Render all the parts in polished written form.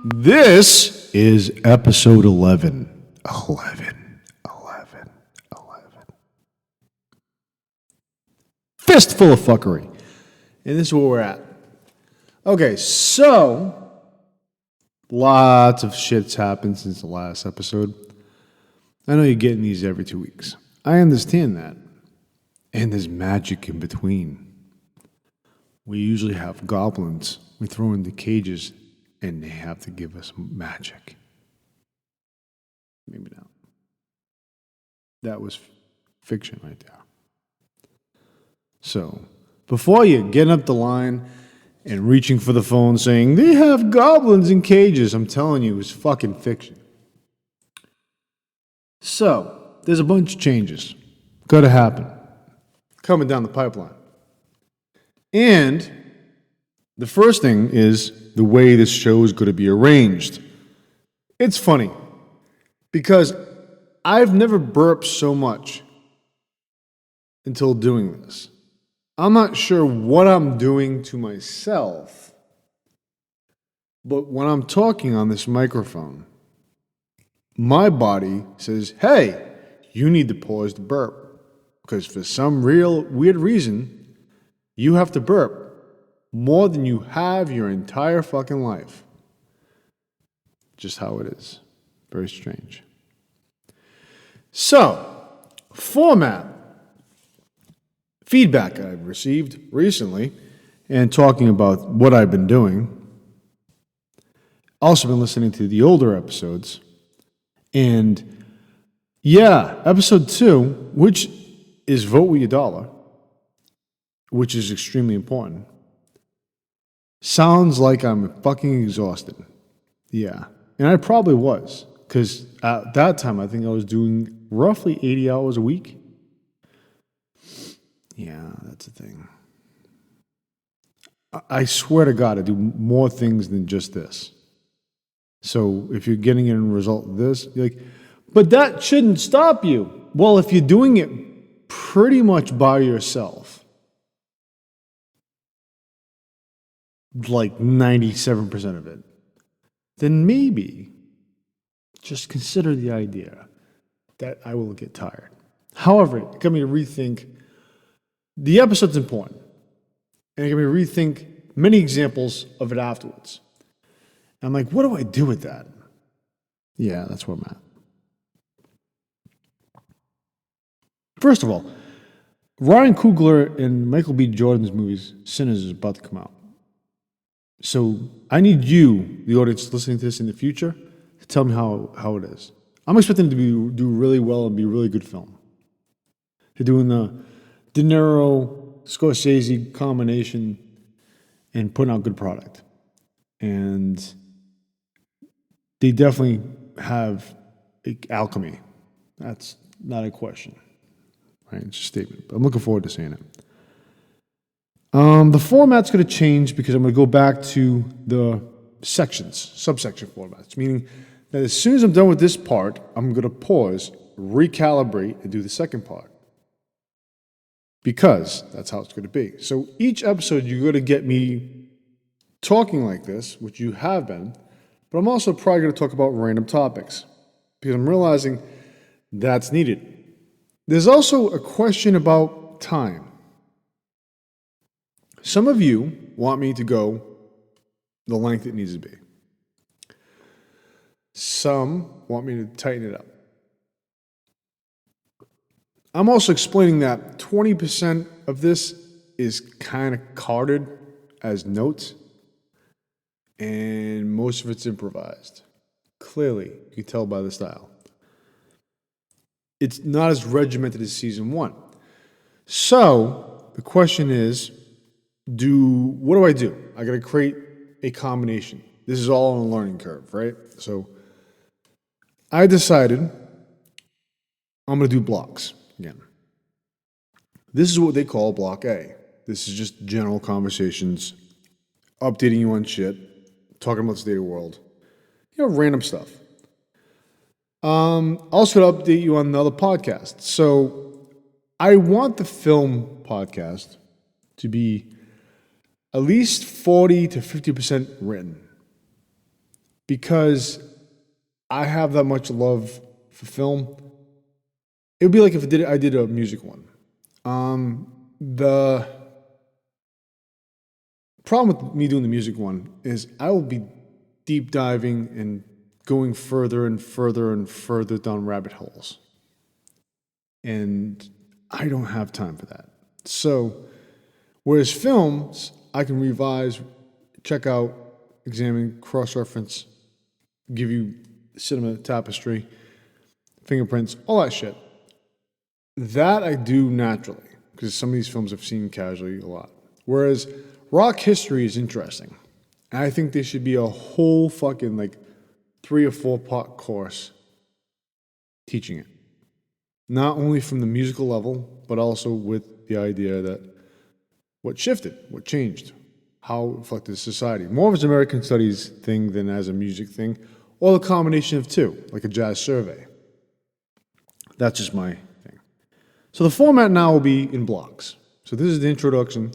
This is episode 11. 11. Fistful of fuckery. And this is where we're at. Okay, so lots of shit's happened since the last episode. I know you're getting these every 2 weeks. I understand that. And there's magic in between. We usually have goblins. We throw in the cages and they have to give us magic. Maybe not. That was fiction right there. So, before you get up the line and reaching for the phone saying, they have goblins in cages, I'm telling you, it's fucking fiction. So, there's a bunch of changes. Gotta happen. Coming down the pipeline. And the first thing is the way this show is going to be arranged. It's funny because I've never burped so much until doing this. I'm not sure what I'm doing to myself, but when I'm talking on this microphone, my body says, hey, you need to pause the burp because for some real weird reason, you have to burp more than you have your entire fucking life. Just how it is. Very strange. So, format. Feedback I've received recently and talking about what I've been doing. Also been listening to the older episodes. And yeah, episode 2, which is Vote With Your Dollar, which is extremely important. Sounds like I'm fucking exhausted. Yeah. And I probably was. Because at that time, I think I was doing roughly 80 hours a week. Yeah, that's the thing. I swear to God, I do more things than just this. So if you're getting a result of this, you're like, but that shouldn't stop you. Well, if you're doing it pretty much by yourself, like 97% of it, then maybe just consider the idea that I will get tired. However, it got me to rethink the episode's important. And it got me to rethink many examples of it afterwards. And I'm like, what do I do with that? Yeah, that's where I'm at. First of all, Ryan Coogler and Michael B. Jordan's movies, Sinners, is about to come out. So I need you, the audience listening to this in the future, to tell me how it is. I'm expecting it to do really well and be a really good film. They're doing the De Niro, Scorsese combination and putting out good product. And they definitely have alchemy. That's not a question. Right? It's a statement. But I'm looking forward to seeing it. The format's going to change because I'm going to go back to the sections, subsection formats, meaning that as soon as I'm done with this part, I'm going to pause, recalibrate, and do the second part. Because that's how it's going to be. So each episode, you're going to get me talking like this, which you have been, but I'm also probably going to talk about random topics because I'm realizing that's needed. There's also a question about time. Some of you want me to go the length it needs to be. Some want me to tighten it up. I'm also explaining that 20% of this is kind of carded as notes, and most of it's improvised. Clearly, you can tell by the style. It's not as regimented as season 1. So, the question is, what do I do? I got to create a combination. This is all on a learning curve, right? So, I decided I'm going to do blocks again. This is what they call Block A. This is just general conversations, updating you on shit, talking about the state of the world, random stuff. Also to update you on another podcast. So I want the film podcast to be at least 40 to 50% written. because I have that much love for film. It would be like if I did a music one. The problem with me doing the music one is I will be deep diving and going further and further and further down rabbit holes. And I don't have time for that. So, whereas films, I can revise, check out, examine, cross-reference, give you cinema tapestry, fingerprints, all that shit. That I do naturally, because some of these films I've seen casually a lot. Whereas rock history is interesting. And I think there should be a whole fucking 3 or 4 part course teaching it. Not only from the musical level, but also with the idea that what shifted, what changed, how it reflected society. More of an American studies thing than as a music thing, or a combination of two, like a jazz survey. That's just my thing. So the format now will be in blocks. So this is the introduction.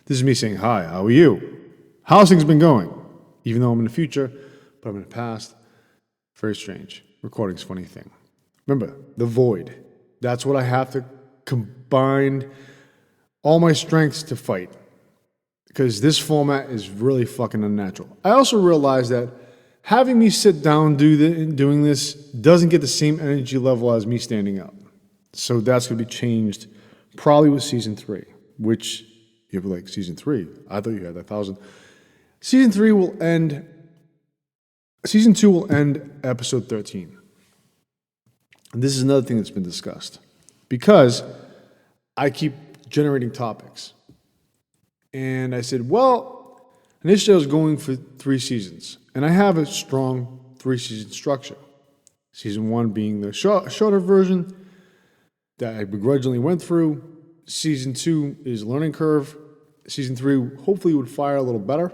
This is me saying, hi, how are you? How's things been going? Even though I'm in the future, but I'm in the past. Very strange. Recording's a funny thing. Remember, the void. That's what I have to combine all my strengths to fight. Because this format is really fucking unnatural. I also realize that having me sit down doing this doesn't get the same energy level as me standing up. So that's going to be changed probably with season 3, which you'll be like, season 3? I thought you had 1,000. Season 2 will end episode 13. And this is another thing that's been discussed. Because I keep generating topics. And I said, well, initially I was going for 3 seasons. And I have a strong 3-season structure. Season 1 being the shorter version that I begrudgingly went through. Season 2 is learning curve. Season 3 hopefully would fire a little better.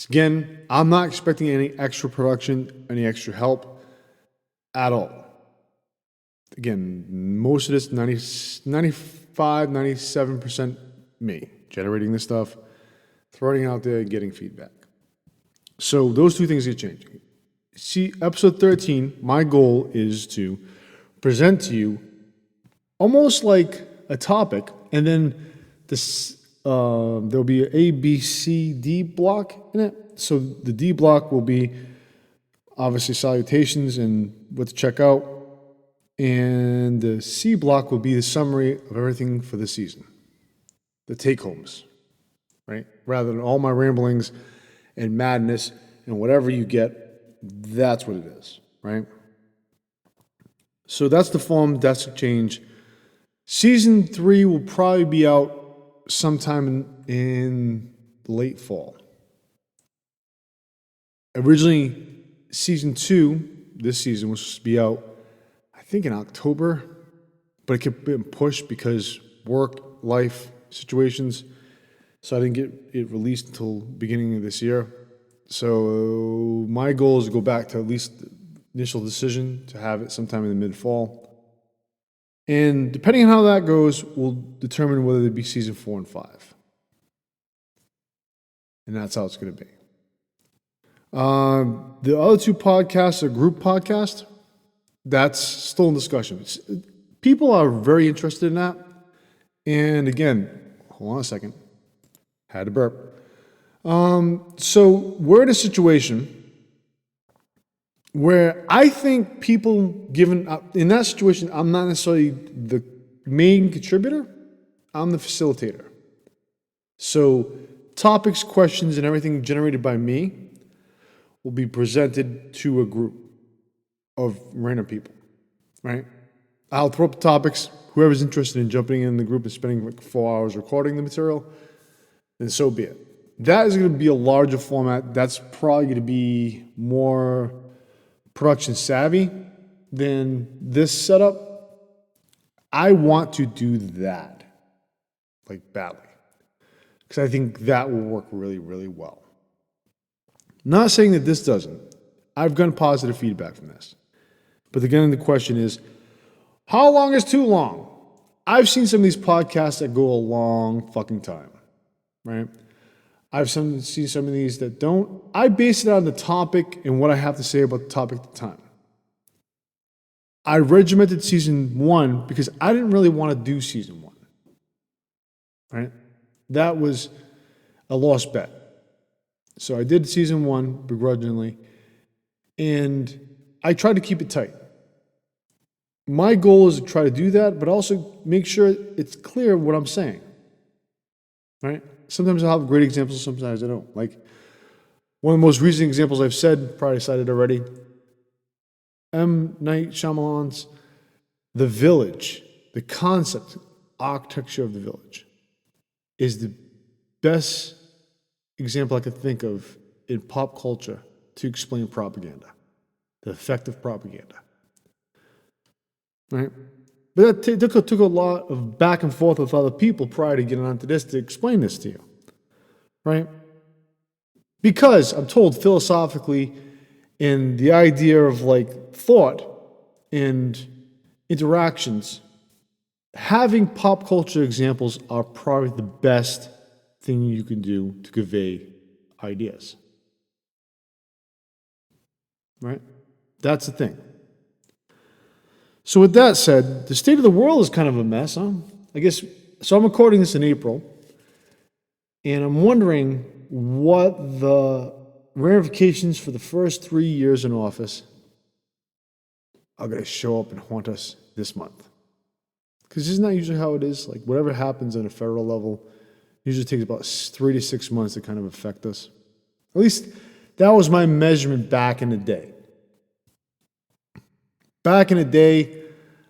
Again, I'm not expecting any extra production, any extra help at all. Again, most of this, 95, 97% me, generating this stuff, throwing it out there, getting feedback. So those 2 things get changed. See, episode 13, my goal is to present to you almost like a topic, and then this there'll be an A, B, C, D block in it. So the D block will be obviously salutations and what to check out. And the C block will be the summary of everything for the season. The take-homes, right? Rather than all my ramblings and madness and whatever you get, that's what it is, right? So that's the form, that's the change. Season 3 will probably be out sometime in late fall. Originally, season 2, this season, was supposed to be out, I think in October, but it kept being pushed because work, life situations. So I didn't get it released until beginning of this year. So my goal is to go back to at least the initial decision to have it sometime in the mid-fall. And depending on how that goes, will determine whether it be season 4 and 5. And that's how it's going to be. The other 2 podcasts are group podcasts. That's still in discussion. People are very interested in that. And again, hold on a second. Had to burp. So we're in a situation where I think people in that situation, I'm not necessarily the main contributor. I'm the facilitator. So topics, questions, and everything generated by me will be presented to a group of random people, right? I'll throw up the topics. Whoever's interested in jumping in the group and spending 4 hours recording the material, then so be it. That is going to be a larger format. That's probably going to be more production savvy than this setup. I want to do that, badly, because I think that will work really, really well. Not saying that this doesn't. I've gotten positive feedback from this. But again, the question is, how long is too long? I've seen some of these podcasts that go a long fucking time, right? I've seen some of these that don't. I base it on the topic and what I have to say about the topic at the time. I regimented season 1 because I didn't really want to do season 1. Right? That was a lost bet. So I did season 1 begrudgingly, and I tried to keep it tight. My goal is to try to do that, but also make sure it's clear what I'm saying. Right? Sometimes I'll have great examples, sometimes I don't. Like, one of the most recent examples I've said, probably cited already, M. Night Shyamalan's The Village, the concept, architecture of The Village, is the best example I could think of in pop culture to explain propaganda, the effect of propaganda. Right? But that took a lot of back and forth with other people prior to getting onto this to explain this to you. Right? Because I'm told philosophically, in the idea of like thought and interactions, having pop culture examples are probably the best thing you can do to convey ideas. Right? That's the thing. So with that said, the state of the world is kind of a mess, huh? I guess, so I'm recording this in April, and I'm wondering what the ramifications for the first 3 years in office are going to show up and haunt us this month. Because isn't that usually how it is? Like, whatever happens on a federal level usually takes about 3 to 6 months to kind of affect us. At least that was my measurement back in the day. Back in the day,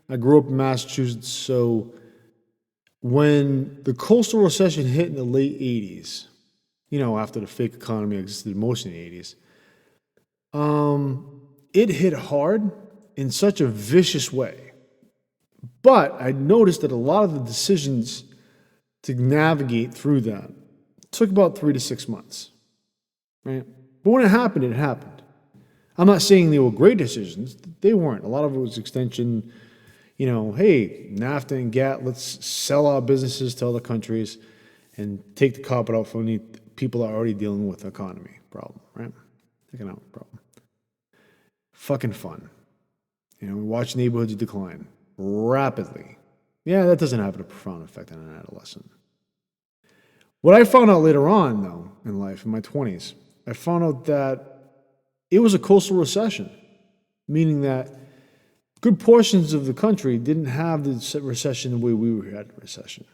I grew up in Massachusetts, so when the coastal recession hit in the late 80s, after the fake economy existed most in the 80s, it hit hard in such a vicious way. But I noticed that a lot of the decisions to navigate through that took about 3 to 6 months. Right? But when it happened, it happened. I'm not saying they were great decisions. They weren't. A lot of it was extension, hey, NAFTA and GATT, let's sell our businesses to other countries and take the carpet out from the people that are already dealing with the economy problem, right? Economic problem. Fucking fun. We watch neighborhoods decline rapidly. Yeah, that doesn't have a profound effect on an adolescent. What I found out later on, though, in life, in my 20s, I found out that it was a coastal recession, meaning that good portions of the country didn't have the recession the way we had the recession.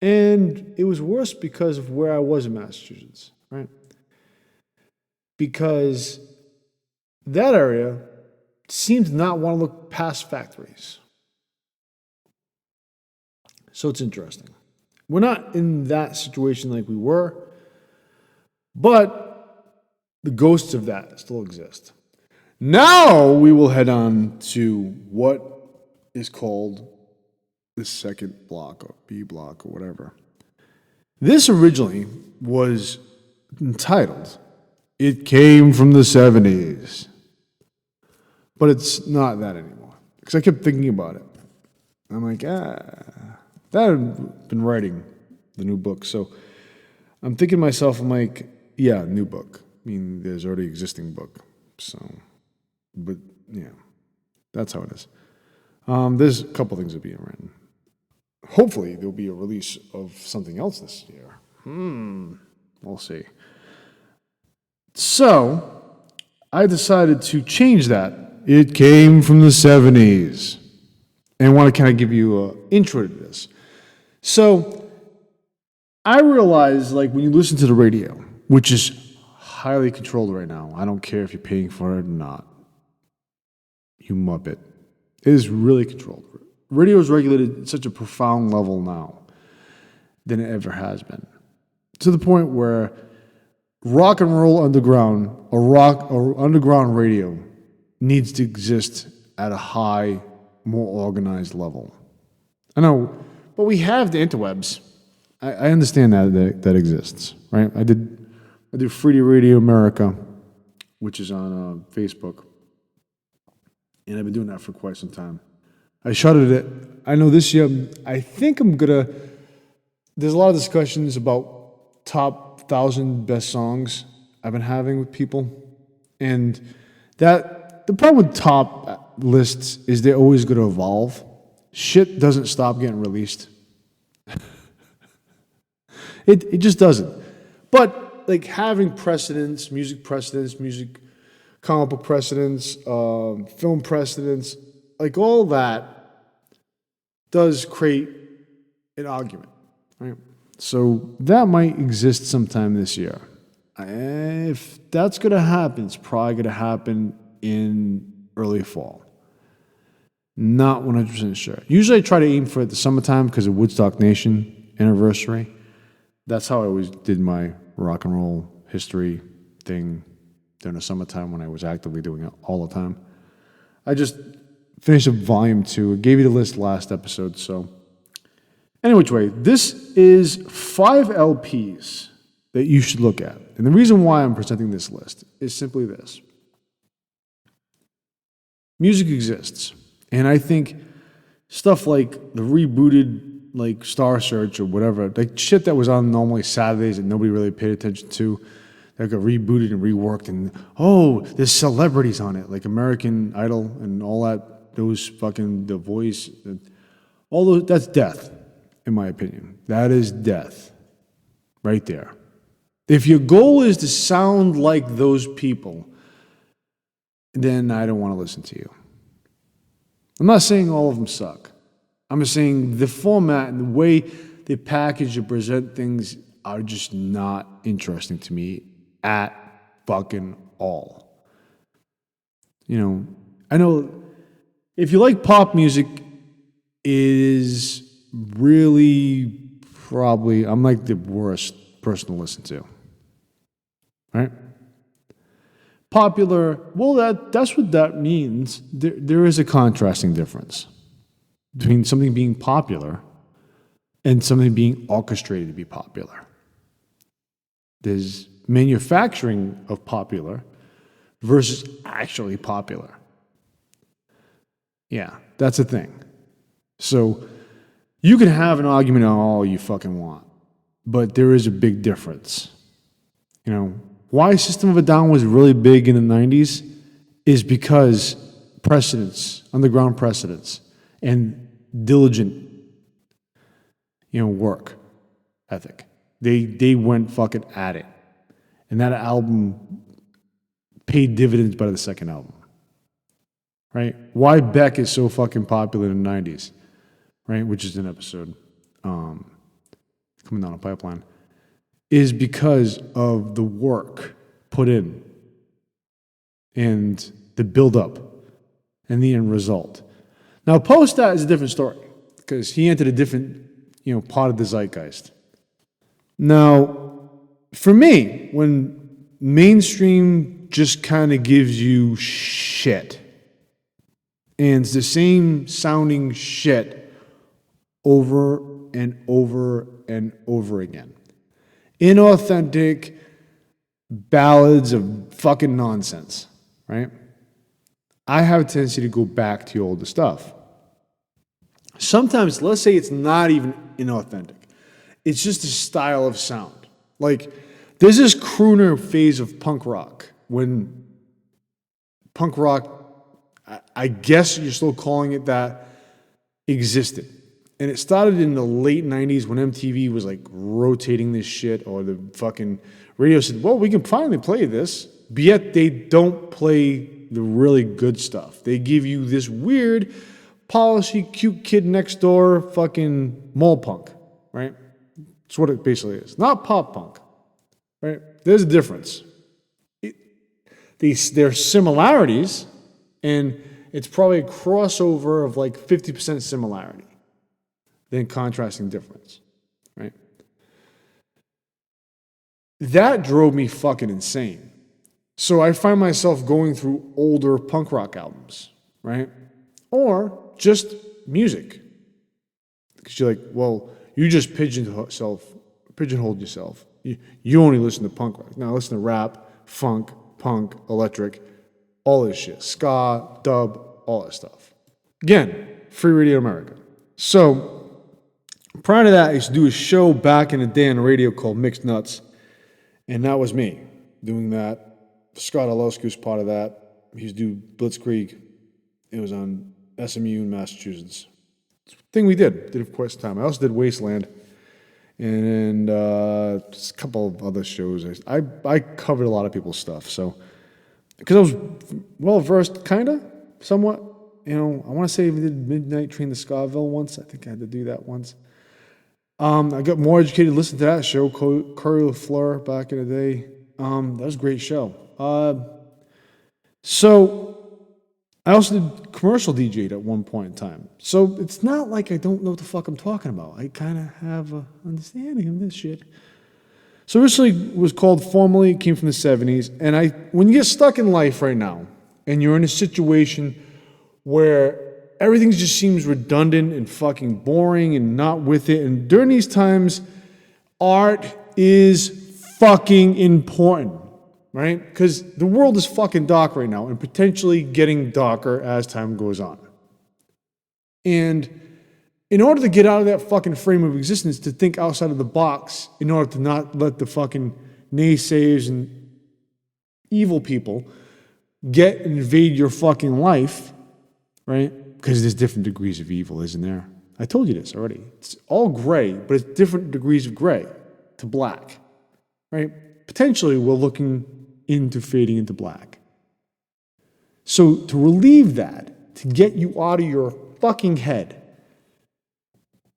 And it was worse because of where I was in Massachusetts, right? Because that area seemed to not want to look past factories. So it's interesting. We're not in that situation like we were, but the ghosts of that still exist. Now we will head on to what is called the second block or B block or whatever. This originally was entitled, It Came from the 70s. But it's not that anymore. Because I kept thinking about it. I'm like, that I've been writing the new book. So I'm thinking to myself, I'm like, yeah, new book. I mean, there's already existing book. So, but yeah, that's how it is. There's a couple things that are being written. Hopefully, there'll be a release of something else this year. We'll see. So, I decided to change that. It came from the 70s. And I want to kind of give you an intro to this. So, I realize, like, when you listen to the radio, which is highly controlled right now, I don't care if you're paying for it or not, you muppet. It is really controlled. Radio is regulated at such a profound level now than it ever has been. To the point where rock and roll underground, or underground radio needs to exist at a high, more organized level. I know, but we have the interwebs. I understand that exists, right? I do Free Radio America, which is on Facebook, and I've been doing that for quite some time. I shuttered it. I know this year, I think I'm gonna. There's a lot of discussions about top 1,000 best songs I've been having with people. And that the problem with top lists is they're always going to evolve. Shit doesn't stop getting released. It just doesn't. But like having precedents, music comic book precedents, film precedents, like all that does create an argument, right? So that might exist sometime this year. If that's going to happen, it's probably going to happen in early fall. Not 100% sure. Usually I try to aim for the summertime because of Woodstock Nation anniversary. That's how I always did my rock and roll history thing during the summertime when I was actively doing it all the time. I just finished up volume 2. I gave you the list last episode, so. Any which way, this is 5 LPs that you should look at. And the reason why I'm presenting this list is simply this. Music exists. And I think stuff like the rebooted like Star Search or whatever, like shit that was on normally Saturdays that nobody really paid attention to, that got rebooted and reworked, and there's celebrities on it, like American Idol and all that, those fucking The Voice, all those, that's death, in my opinion. That is death, right there. If your goal is to sound like those people, then I don't want to listen to you. I'm not saying all of them suck. I'm just saying the format and the way they package and present things are just not interesting to me at fucking all. You know, I know if you like pop music, it is really probably, I'm like the worst person to listen to. Right? Popular, well, that's what that means. There is a contrasting difference between something being popular and something being orchestrated to be popular. There's manufacturing of popular versus actually popular. Yeah, that's a thing. So you can have an argument on all you fucking want, but there is a big difference. You know, why System of a Down was really big in the 90s is because precedents, underground precedents, and diligent, work ethic. They went fucking at it. And that album paid dividends by the second album. Right? Why Beck is so fucking popular in the 90s, right? Which is an episode coming down the pipeline, is because of the work put in and the build-up and the end result. Now, post that is a different story because he entered a different, part of the zeitgeist. Now, for me, when mainstream just kind of gives you shit, and it's the same sounding shit over and over and over again. Inauthentic ballads of fucking nonsense, right? I have a tendency to go back to older stuff. Sometimes, let's say it's not even inauthentic. It's just a style of sound. Like, there's this crooner phase of punk rock when punk rock, I guess you're still calling it that, existed. And it started in the late 90s when MTV was like rotating this shit, or the fucking radio said, well, we can finally play this, but yet they don't play the really good stuff. They give you this weird, polishy, cute kid next door fucking mall punk, right? That's what it basically is. Not pop punk, right? There's a difference. There's similarities, and it's probably a crossover of like 50% similarity, then contrasting difference, right? That drove me fucking insane. So I find myself going through older punk rock albums, right? Or just music. Because you're like, well, you just pigeonholed yourself. You only listen to punk rock. Now listen to rap, funk, punk, electric, all this shit. Ska, dub, all that stuff. Again, Free Radio America. So Prior to that, I used to do a show back in the day on the radio called Mixed Nuts, and that was me doing that. Scott Olowski was part of that. He used to do Blitzkrieg. It was on SMU in Massachusetts. Thing we did it for quite some time. I also did Wasteland, and just a couple of other shows. I covered a lot of people's stuff, so because I was well versed, kinda, somewhat. I want to say we did Midnight Train to Scottsville once. I think I had to do that once. I got more educated, listened to that show, Curry LaFleur, back in the day. That was a great show. So I also did commercial DJ'd at one point in time. So it's not like I don't know what the fuck I'm talking about. I kind of have an understanding of this shit. So originally it was called Formally, it came from the 70s. And when you get stuck in life right now, and you're in a situation where everything just seems redundant and fucking boring and not with it. And during these times, art is fucking important, right? Because the world is fucking dark right now and potentially getting darker as time goes on. And in order to get out of that fucking frame of existence, to think outside of the box, in order to not let the fucking naysayers and evil people get and invade your fucking life, right? Because there's different degrees of evil, isn't there? I told you this already. It's all gray, but it's different degrees of gray to black, right? Potentially, we're looking into fading into black. So to relieve that, to get you out of your fucking head,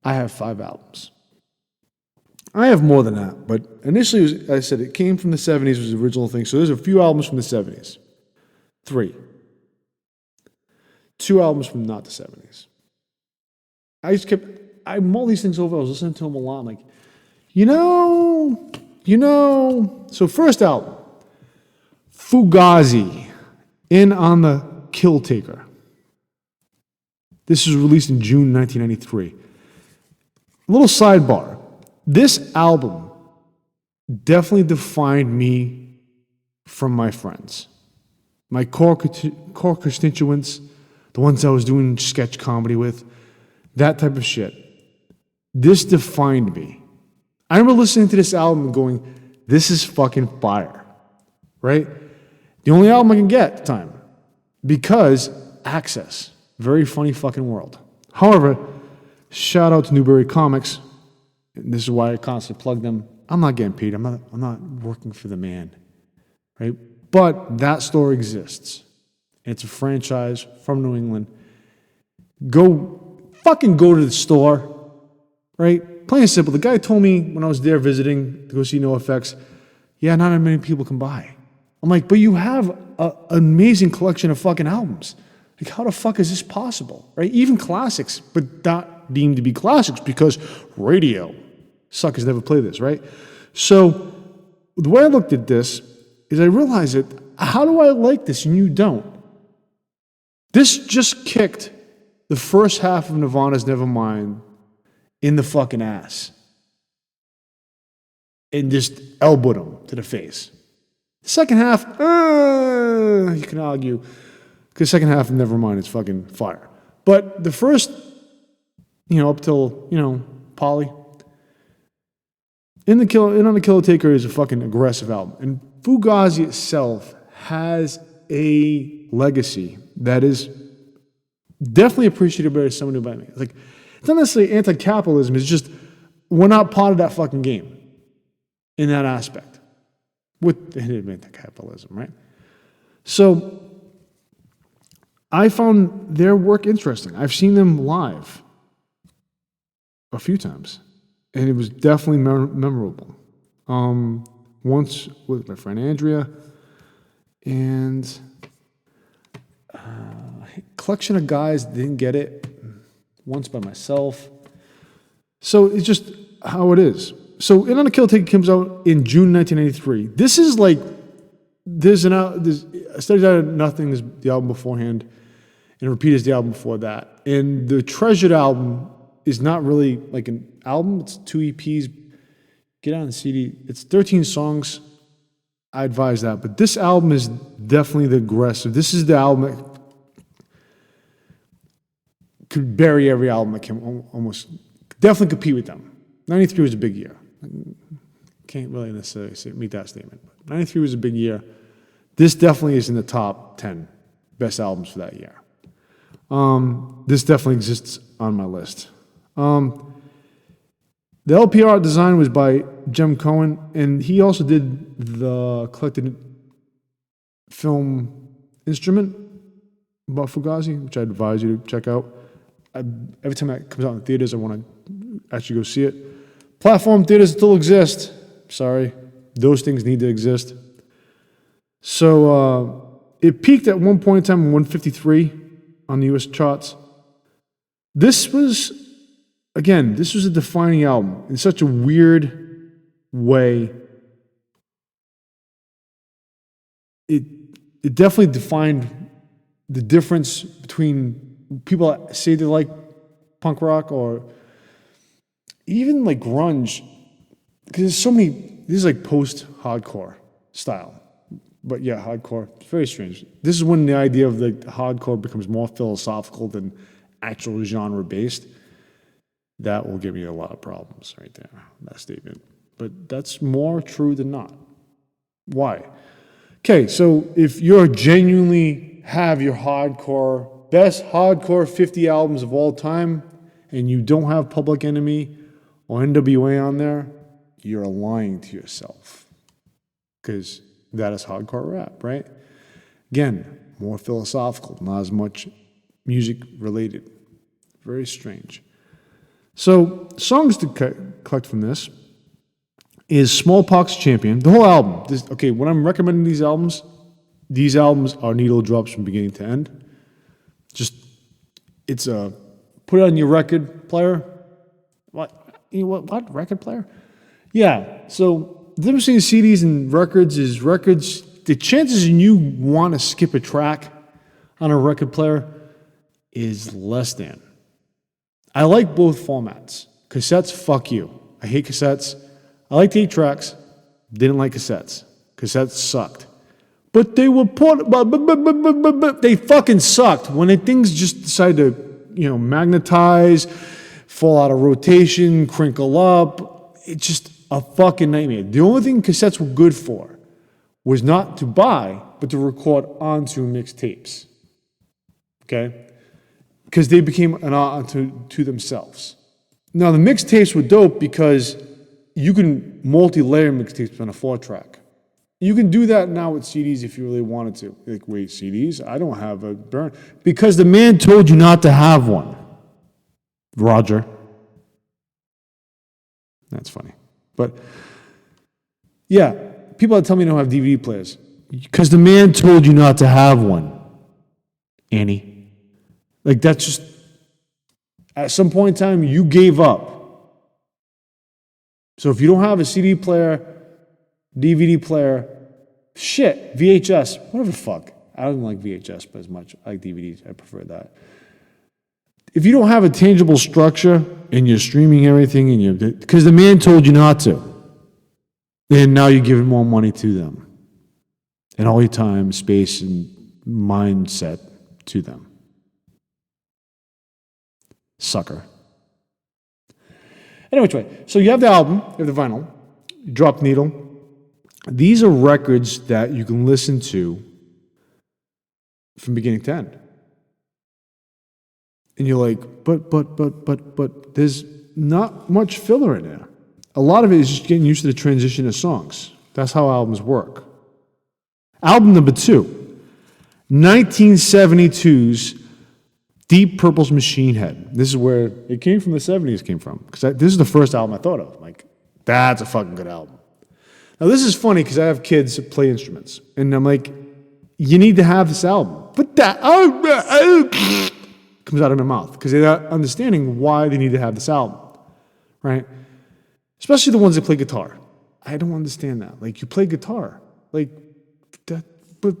I have 5 albums. I have more than that, but initially, I said it came from the 70s, was the original thing. So there's a few albums from the 70s. 3. 2 albums from not the 70s. I mull these things over. I was listening to them a lot. I'm like, So first album, Fugazi, In on the Kill Taker. This was released in June 1993. A little sidebar. This album definitely defined me from my friends. My core constituents, the ones I was doing sketch comedy with, that type of shit. This defined me. I remember listening to this album and going, this is fucking fire, right? The only album I can get at the time, because Access, very funny fucking world. However, shout out to Newberry Comics. And this is why I constantly plug them. I'm not getting paid. I'm not working for the man, right? But that store exists. It's a franchise from New England. Go to the store, right? Plain and simple. The guy told me when I was there visiting to go see NoFX, yeah, not many people can buy. I'm like, but you have an amazing collection of fucking albums. Like, how the fuck is this possible, right? Even classics, but not deemed to be classics because radio. Suckers never play this, right? So the way I looked at this is I realized that, how do I like this and you don't? This just kicked the first half of Nirvana's Nevermind in the fucking ass. And just elbowed him to the face. The second half, you can argue, because the second half of Nevermind is fucking fire. But the first, up till, Polly, In on the Killer Taker is a fucking aggressive album. And Fugazi itself has a legacy that is definitely appreciated by someone who by me. Like, it's not necessarily anti-capitalism, it's just we're not part of that fucking game in that aspect. With anti-capitalism, right? So I found their work interesting. I've seen them live a few times, and it was definitely memorable. Once with my friend Andrea, and a collection of guys didn't get it. Once by myself. So it's just how it is. So In on the Kill Taker comes out in June 1993. This is like, I studied out of Nothing is the album beforehand, and Repeat is the album before that. And the Treasured album is not really like an album. It's 2 EPs. Get on the CD. It's 13 songs. I advise that. But this album is definitely the aggressive. This is the album that could bury every album that came, almost definitely compete with them. 93 was a big year. Can't really necessarily meet that statement. But 93 was a big year. This definitely is in the top 10 best albums for that year. This definitely exists on my list. The LP art design was by Jem Cohen, and he also did the collected film instrument about Fugazi, which I advise you to check out. Every time that comes out in theaters, I want to actually go see it. Platform theaters still exist. Sorry. Those things need to exist. So it peaked at one point in time 153 on the US charts. This was a defining album in such a weird way. It definitely defined the difference between people that say they like punk rock or even like grunge, because there's so many. This is like post-hardcore style, but yeah, hardcore. It's very strange. This is when the idea of like hardcore becomes more philosophical than actual genre-based. That will give me a lot of problems right there, that statement. But that's more true than not. Why? Okay, so if you're genuinely have your best hardcore 50 albums of all time, and you don't have Public Enemy or NWA on there, you're lying to yourself. Because that is hardcore rap, right? Again, more philosophical, not as much music related. Very strange. So, songs to collect from this is Smallpox Champion. The whole album. When I'm recommending these albums are needle drops from beginning to end. Put it on your record player. What record player? Yeah. So the difference between CDs and records is the chances you want to skip a track on a record player is less than. I like both formats. Cassettes, fuck you. I hate cassettes. I liked 8 tracks. Didn't like cassettes. Cassettes sucked. But they were they fucking sucked. When things just decide to, magnetize, fall out of rotation, crinkle up, it's just a fucking nightmare. The only thing cassettes were good for was not to buy, but to record onto mixtapes. Okay? Because they became an art to themselves. Now, the mixtapes were dope because you can multi-layer mixtapes on a 4-track. You can do that now with CDs if you really wanted to. Like, wait, CDs? I don't have a burn. Because the man told you not to have one. Roger. That's funny. But, yeah, people that tell me they don't have DVD players. Because the man told you not to have one. Annie. Like, that's just, at some point in time, you gave up. So if you don't have a CD player, DVD player, shit, VHS, whatever the fuck. I don't like VHS but as much. I like DVDs. I prefer that. If you don't have a tangible structure and you're streaming everything, because the man told you not to, then now you're giving more money to them. And all your time, space, and mindset to them. Sucker. Anyway, so you have the album, you have the vinyl, you drop the needle. These are records that you can listen to from beginning to end. And you're like, but there's not much filler in there. A lot of it is just getting used to the transition of songs. That's how albums work. Album number 2, 1972's Deep Purple's Machine Head. This is where it came from, the 70s came from. Because this is the first album I thought of. Like, that's a fucking good album. Now, this is funny because I have kids that play instruments. And I'm like, you need to have this album. But that comes out of my mouth. Because they're not understanding why they need to have this album. Right? Especially the ones that play guitar. I don't understand that. Like, you play guitar. Like, that, but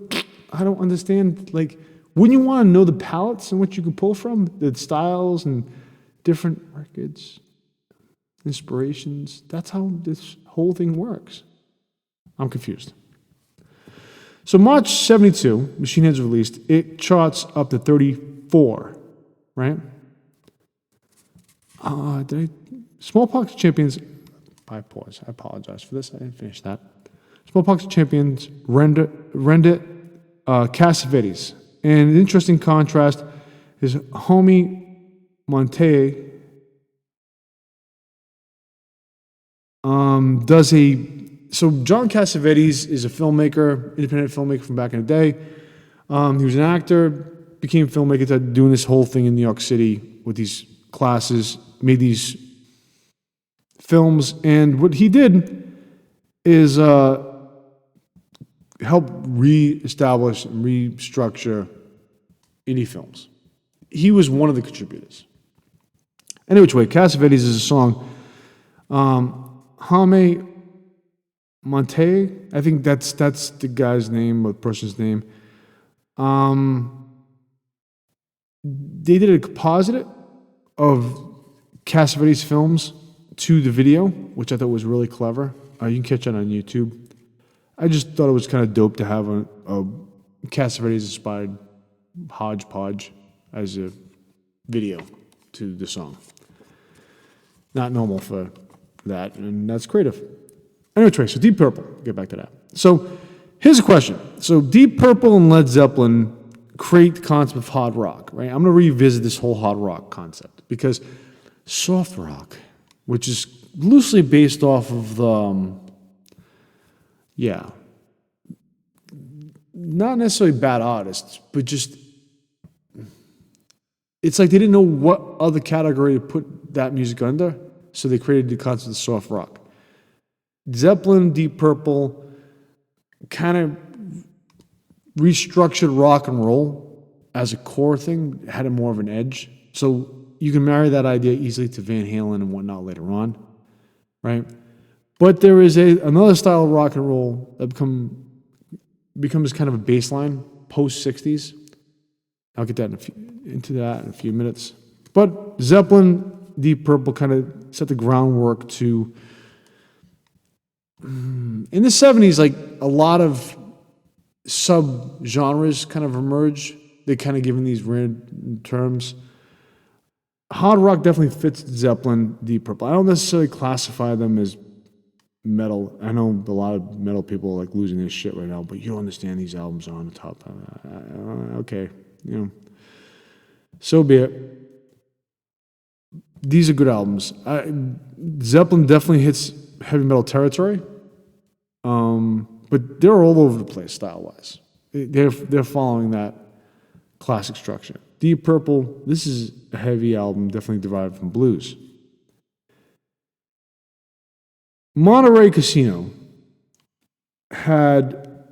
I don't understand, like, wouldn't you want to know the palettes and what you can pull from? The styles and different records, inspirations. That's how this whole thing works. I'm confused. So March 72, Machine Head's released. It charts up to 34, right? Smallpox Champions. I pause. I apologize for this. I didn't finish that. Smallpox Champions render Cassavetes. And an interesting contrast is Homie Monte does a. So John Cassavetes is a filmmaker, independent filmmaker from back in the day. He was an actor, became a filmmaker, started doing this whole thing in New York City with these classes, made these films, and what he did is help re-establish and restructure indie films. He was one of the contributors. Any which way, Cassavetes is a song. Hame Monte, I think that's the guy's name or the person's name. They did a composite of Cassavetes films to the video, which I thought was really clever. You can catch that on YouTube. I just thought it was kind of dope to have a Cassavetes-inspired hodgepodge as a video to the song. Not normal for that, and that's creative. Anyway, so Deep Purple, get back to that. So here's a question. So Deep Purple and Led Zeppelin create the concept of hard rock, right? I'm going to revisit this whole hard rock concept because soft rock, which is loosely based off of the, not necessarily bad artists, but just, it's like they didn't know what other category to put that music under, so they created the concept of soft rock. Zeppelin, Deep Purple kind of restructured rock and roll as a core thing, had it more of an edge. So you can marry that idea easily to Van Halen and whatnot later on, right? But there is another style of rock and roll that becomes kind of a baseline post-60s. I'll get that into that in a few minutes. But Zeppelin, Deep Purple kind of set the groundwork to, in the 70s, like a lot of sub-genres kind of emerge. They kind of given these random terms. Hard rock definitely fits Zeppelin, Deep Purple. I don't necessarily classify them as metal. I know a lot of metal people are like losing their shit right now, but you don't understand these albums are on the top. Okay, so be it. These are good albums. Zeppelin definitely hits heavy metal territory, but they're all over the place style-wise. They're following that classic structure. Deep Purple, this is a heavy album, definitely derived from blues. Monterey Casino had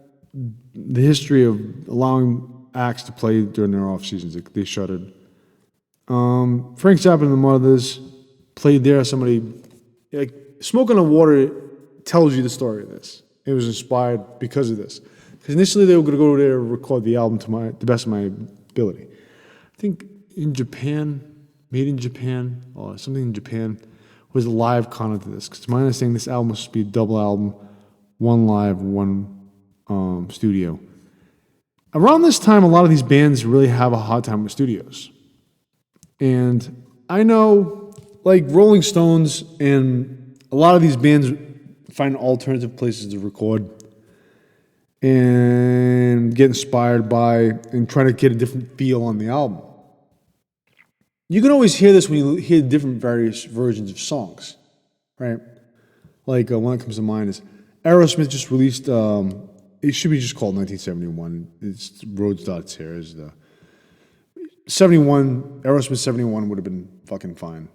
the history of allowing acts to play during their off seasons. They shuttered. Frank Zappa and the Mothers played there. Somebody, like, Smoke on the Water tells you the story of this. It was inspired because of this. Because initially they were going to go there and record the album to the best of my ability. I think in Japan, made in Japan, or something in Japan, was a live content to this. Because to my understanding, this album was supposed to be a double album, one live, one studio. Around this time, a lot of these bands really have a hard time with studios. And I know, like Rolling Stones and a lot of these bands find alternative places to record and get inspired by and try to get a different feel on the album. You can always hear this when you hear different various versions of songs, right? Like one that comes to mind is Aerosmith just released, it should be just called 1971. It's Roads Dot Tears. 71, Aerosmith 71 would have been fucking fine.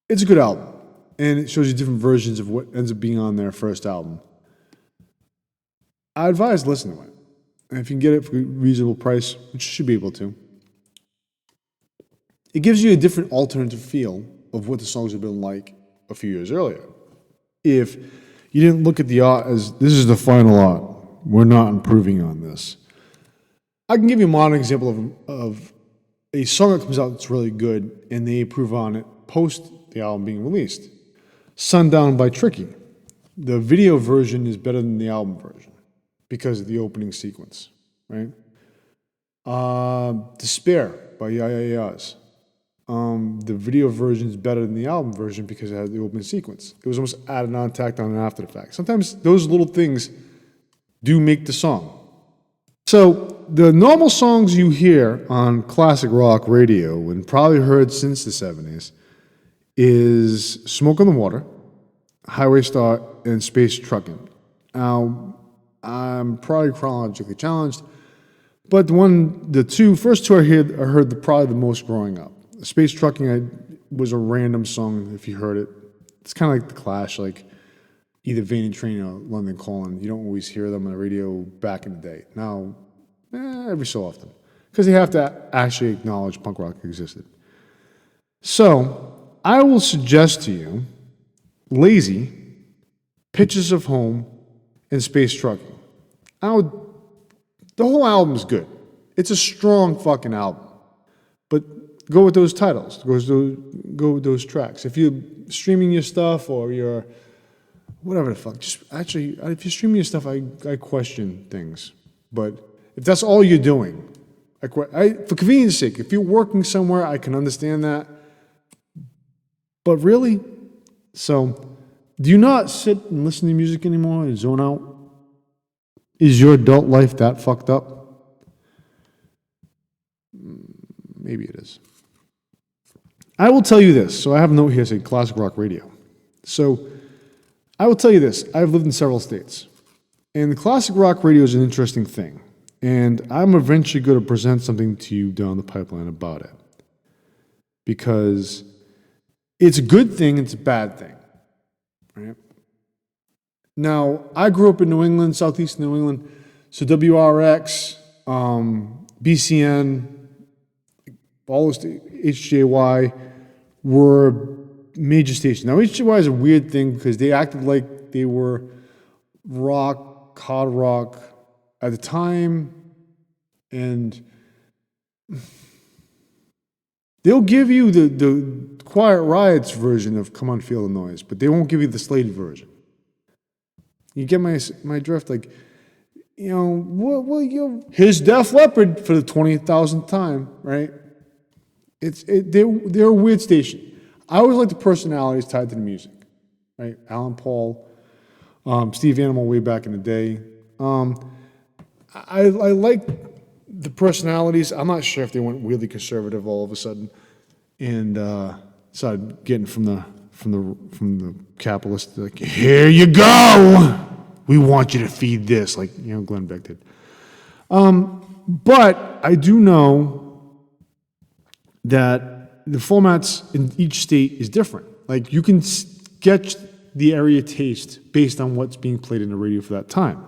It's a good album. And it shows you different versions of what ends up being on their first album. I advise listening to it. And if you can get it for a reasonable price, which you should be able to, it gives you a different alternative feel of what the songs have been like a few years earlier. If you didn't look at the art as, this is the final art, we're not improving on this. I can give you a modern example of a song that comes out that's really good and they improve on it post the album being released. Sundown by Tricky. The video version is better than the album version because of the opening sequence, right? Despair by Yeah Yeah Yeahs. the video version is better than the album version because it had the opening sequence. It was almost added on, tacked on after the fact. Sometimes those little things do make the song. So the normal songs you hear on classic rock radio and probably heard since the 70s is Smoke on the Water, Highway Star, and Space Truckin'. Now, I'm probably chronologically challenged, but the first two I heard probably the most growing up. Space Trucking was a random song if you heard it. It's kind of like The Clash, like either Vain and Train or London Calling. You don't always hear them on the radio back in the day. Now, every so often, because they have to actually acknowledge punk rock existed. So, I will suggest to you Lazy, Pictures of Home, and Space Trucking. The whole album is good. It's a strong fucking album. But go with those titles. Go with those tracks. If you're streaming your stuff or you're whatever the fuck, if you're streaming your stuff, I question things. But if that's all you're doing, for convenience sake, if you're working somewhere, I can understand that. But really? So, do you not sit and listen to music anymore and zone out? Is your adult life that fucked up? Maybe it is. I will tell you this. So I have a note here saying classic rock radio. So I will tell you this. I've lived in several states. And the classic rock radio is an interesting thing. And I'm eventually going to present something to you down the pipeline about it. Because it's a good thing, it's a bad thing. Right? Now, I grew up in New England, southeast New England, so WRX, BCN, all those HJY were major stations. Now, HJY is a weird thing because they acted like they were rock, hard rock at the time, and they'll give you the Quiet Riot's version of Come On Feel the Noise, but they won't give you the Slade version. You get my drift, like, here's Def Leppard for the 20,000th time, right? They're a weird station. I always like the personalities tied to the music, right? Alan Paul, Steve Animal way back in the day. I like the personalities. I'm not sure if they went really conservative all of a sudden and started getting from the capitalist, like, here you go. We want you to feed this, like Glenn Beck did. But I do know that the formats in each state is different. Like you can sketch the area taste based on what's being played in the radio for that time.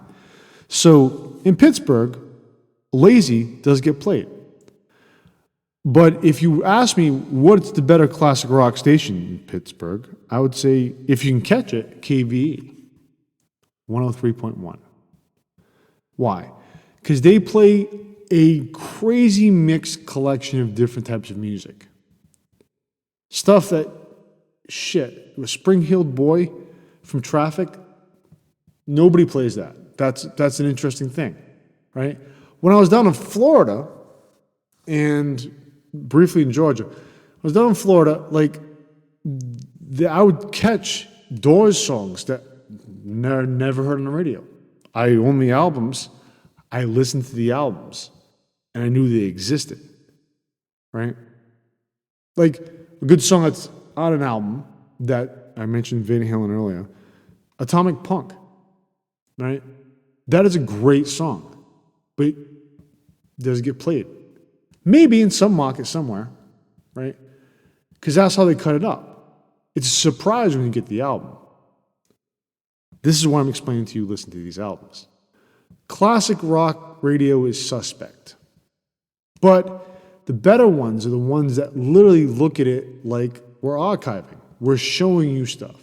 So in Pittsburgh, Lazy does get played. But if you ask me what's the better classic rock station in Pittsburgh, I would say, if you can catch it, KVE, 103.1. Why? Because they play a crazy mixed collection of different types of music. Stuff that, with Spring-Heeled Boy from Traffic, nobody plays that. That's an interesting thing, right? When I was down in Florida, and briefly in Georgia, I was down in Florida, like, I would catch Doors songs that never heard on the radio. I own the albums. I listened to the albums, and I knew they existed, right? Like, a good song that's on an album that I mentioned Van Halen earlier, Atomic Punk, right? That is a great song, but does it get played? Maybe in some market somewhere, right? Because that's how they cut it up. It's a surprise when you get the album. This is what I'm explaining to you, listen to these albums. Classic rock radio is suspect. But the better ones are the ones that literally look at it like we're archiving. We're showing you stuff.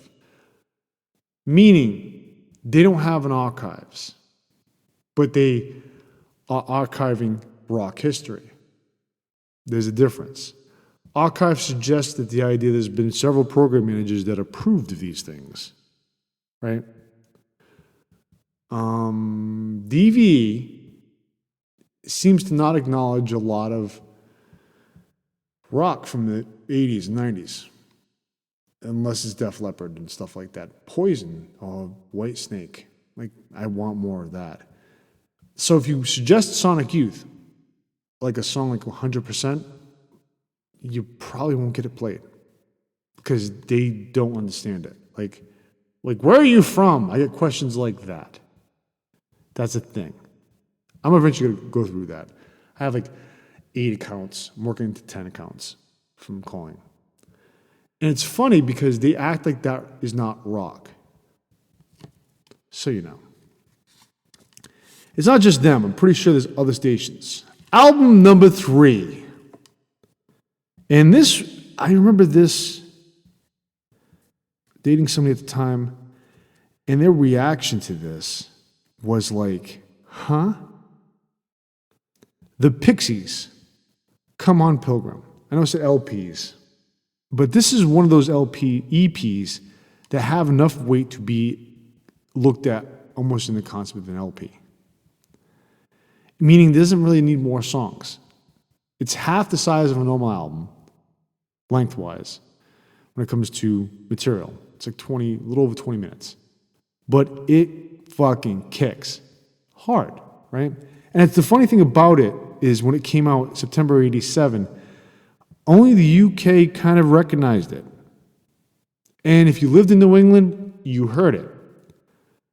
Meaning, they don't have an archives, but they are archiving rock history. There's a difference. Archive suggests that the idea there's been several program managers that approved of these things, right? DVE seems to not acknowledge a lot of rock from the 80s and 90s, unless it's Def Leppard and stuff like that. Poison or White Snake. Like, I want more of that. So if you suggest Sonic Youth, like a song like 100%, you probably won't get it played because they don't understand it. Like, where are you from? I get questions like that. That's a thing. I'm eventually going to go through that. I have like 8 accounts. I'm working into 10 accounts from calling. And it's funny because they act like that is not rock. So you know. It's not just them. I'm pretty sure there's other stations. Album number 3. And this, I remember this, dating somebody at the time, and their reaction to this was like, huh? The Pixies, Come On Pilgrim. I know I said LPs, but this is one of those EPs that have enough weight to be looked at almost in the concept of an LP. Meaning it doesn't really need more songs. It's half the size of a normal album, lengthwise, when it comes to material. It's like a little over 20 minutes. But it fucking kicks hard, right? And it's the funny thing about it is when it came out September 87, only the UK kind of recognized it. And if you lived in New England, you heard it.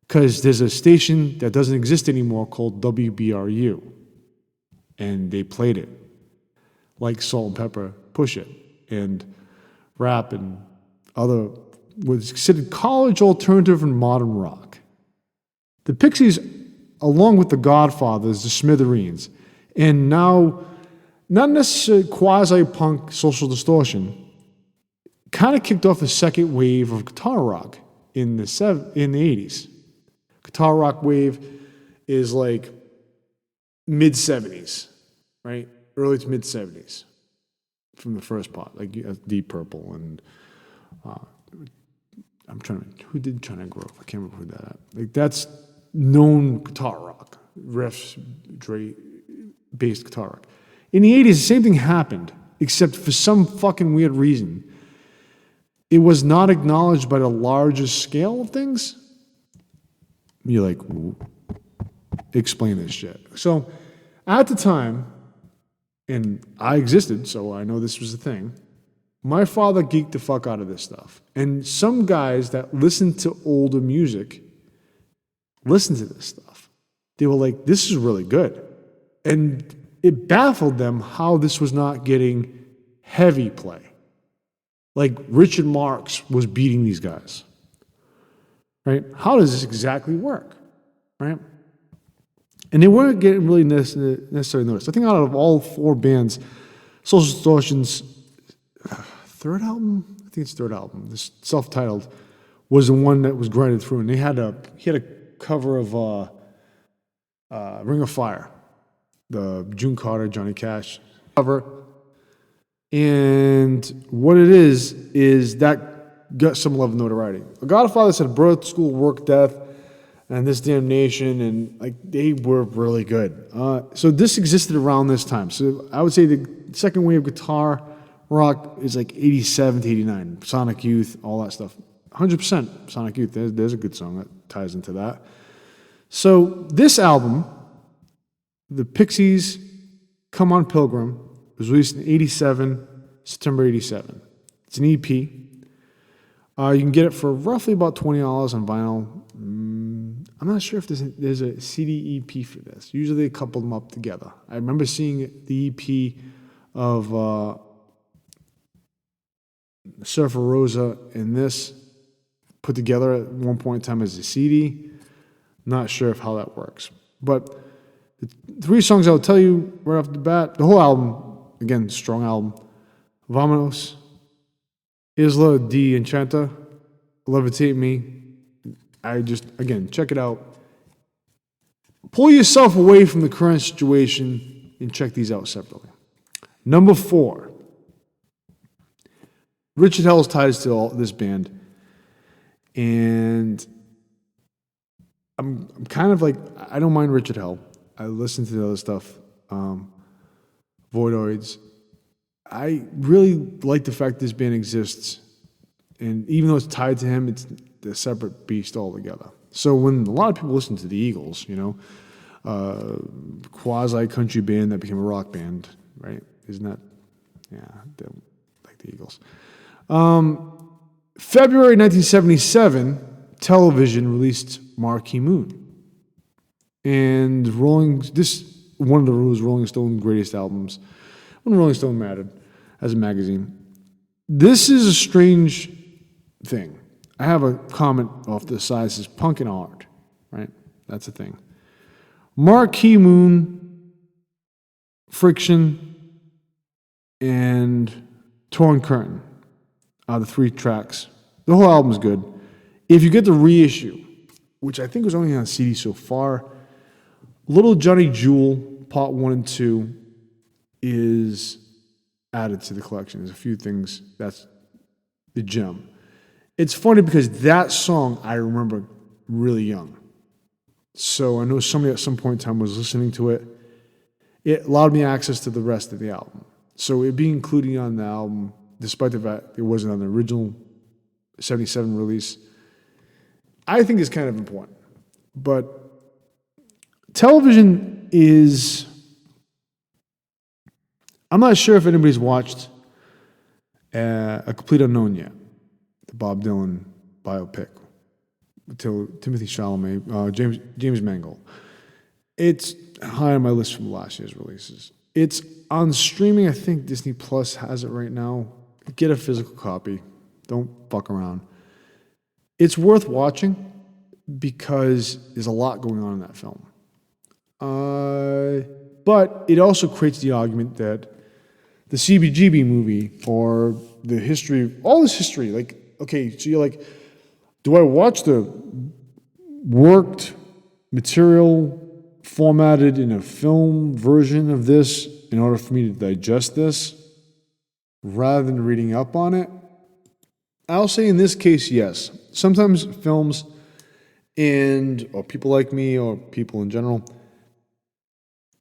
Because there's a station that doesn't exist anymore called WBRU. And they played it. Like Salt and Pepper, Push It, and rap and other, was considered college alternative and modern rock. The Pixies, along with the Godfathers, the Smithereens, and now, not necessarily quasi-punk Social Distortion, kind of kicked off a second wave of guitar rock in the 80s. Guitar rock wave is like mid-70s, right? Early to mid-70s from the first part, like Deep Purple and who did China Grove? I can't remember who that. Like that's known guitar rock, riffs, based guitar rock. In the 80s, the same thing happened, except for some fucking weird reason, it was not acknowledged by the largest scale of things. You're like, explain this shit. So at the time, and I existed, so I know this was a thing, my father geeked the fuck out of this stuff. And some guys that listened to older music listened to this stuff. They were like, this is really good. And it baffled them how this was not getting heavy play. Like Richard Marx was beating these guys. Right? How does this exactly work? Right? And they weren't getting really necessarily noticed. I think out of all 4 bands, Social Distortion's third album, I think it's third album, this self-titled, was the one that was grinded through. And he had a cover of Ring of Fire, the June Carter, Johnny Cash cover. And what it is that got some level of notoriety. The Godfather said birth, school, work, death, and This Damn Nation, and like they were really good. So this existed around this time. So I would say the second wave guitar rock is like 87 to 89. Sonic Youth, all that stuff. 100% Sonic Youth. There's a good song that ties into that. So this album, The Pixies, Come On Pilgrim, was released in 87, September 87. It's an EP. You can get it for roughly about $20 on vinyl. I'm not sure if there's a CD EP for this. Usually they couple them up together. I remember seeing the EP of Surfer Rosa and this put together at one point in time as a CD. Not sure of how that works. But the 3 songs I'll tell you right off the bat, the whole album, again, strong album. Vamonos, Isla de Enchanta, Levitate Me. Again, check it out. Pull yourself away from the current situation and check these out separately. Number 4. Richard Hell's ties to this band. And I'm kind of like, I don't mind Richard Hell. I listen to the other stuff. Voidoids. I really like the fact this band exists. And even though it's tied to him, it's a separate beast altogether. So when a lot of people listen to the Eagles, quasi country band that became a rock band, right? Isn't that? Yeah, they like the Eagles. February 1977, Television released Marquee Moon, and one of the Rolling Stone greatest albums when Rolling Stone mattered as a magazine. This is a strange thing. I have a comment off the side that says punk and art, right? That's a thing. Marquee Moon, Friction, and Torn Curtain are the 3 tracks. The whole album's good. If you get the reissue, which I think was only on CD so far, Little Johnny Jewel, Part 1 and 2, is added to the collection. There's a few things that's the gem. It's funny because that song I remember really young. So I know somebody at some point in time was listening to it. It allowed me access to the rest of the album. So it being included on the album, despite the fact it wasn't on the original 77 release, I think is kind of important. But Television is... I'm not sure if anybody's watched A Complete Unknown yet, the Bob Dylan biopic with Timothy Chalamet, James Mangold. It's high on my list from last year's releases. It's on streaming. I think Disney Plus has it right now. Get a physical copy. Don't fuck around. It's worth watching because there's a lot going on in that film. But it also creates the argument that the CBGB movie or the history, all this history, like, okay, so you're like, do I watch the worked material formatted in a film version of this in order for me to digest this rather than reading up on it? I'll say in this case, yes. Sometimes films or people like me or people in general,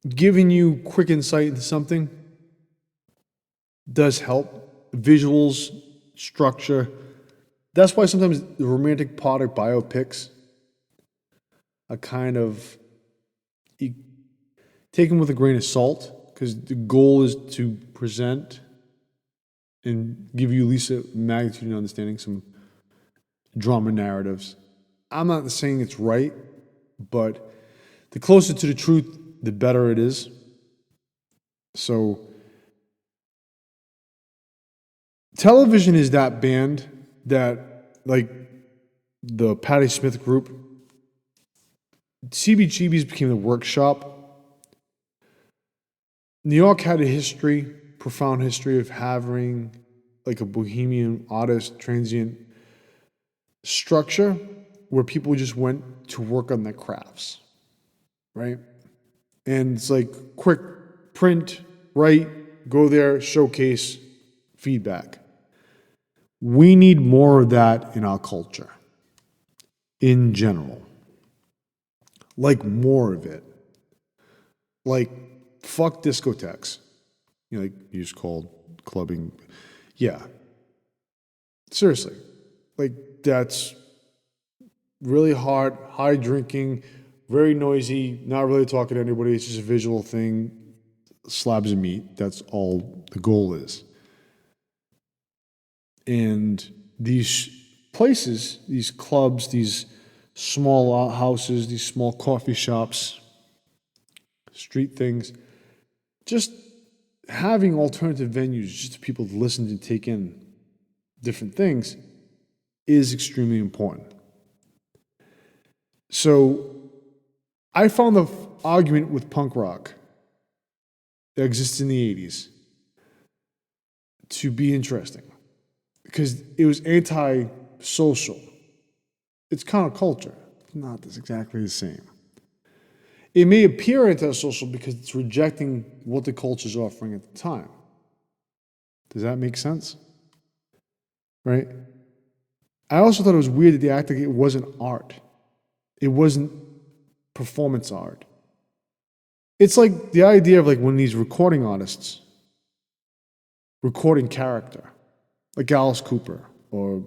giving you quick insight into something does help. Visuals, structure. That's why sometimes the romantic product biopics are kind of taken with a grain of salt because the goal is to present and give you at least a magnitude and understanding some drama narratives. I'm not saying it's right, but the closer to the truth, the better it is. So, Television is that band that, like the Patti Smith group, CBGB's became the workshop. New York had a profound history of having like a bohemian artist transient structure where people just went to work on their crafts, right? And it's like quick print, write, go there, showcase, feedback. We need more of that in our culture in general. Like more of it. Like fuck discotheques. Like you just called clubbing. Yeah. Seriously. Like that's really hard, high drinking, very noisy, not really talking to anybody. It's just a visual thing, slabs of meat. That's all the goal is. And these places, these clubs, these small houses, these small coffee shops, street things, just having alternative venues just for people to listen to take in different things is extremely important. So I found the argument with punk rock that exists in the 80s to be interesting because it was anti-social. It's counterculture. It's not exactly the same. It may appear antisocial because it's rejecting what the culture is offering at the time. Does that make sense? Right? I also thought it was weird that they acted like it wasn't art. It wasn't performance art. It's like the idea of like when these recording artists recording character, like Alice Cooper or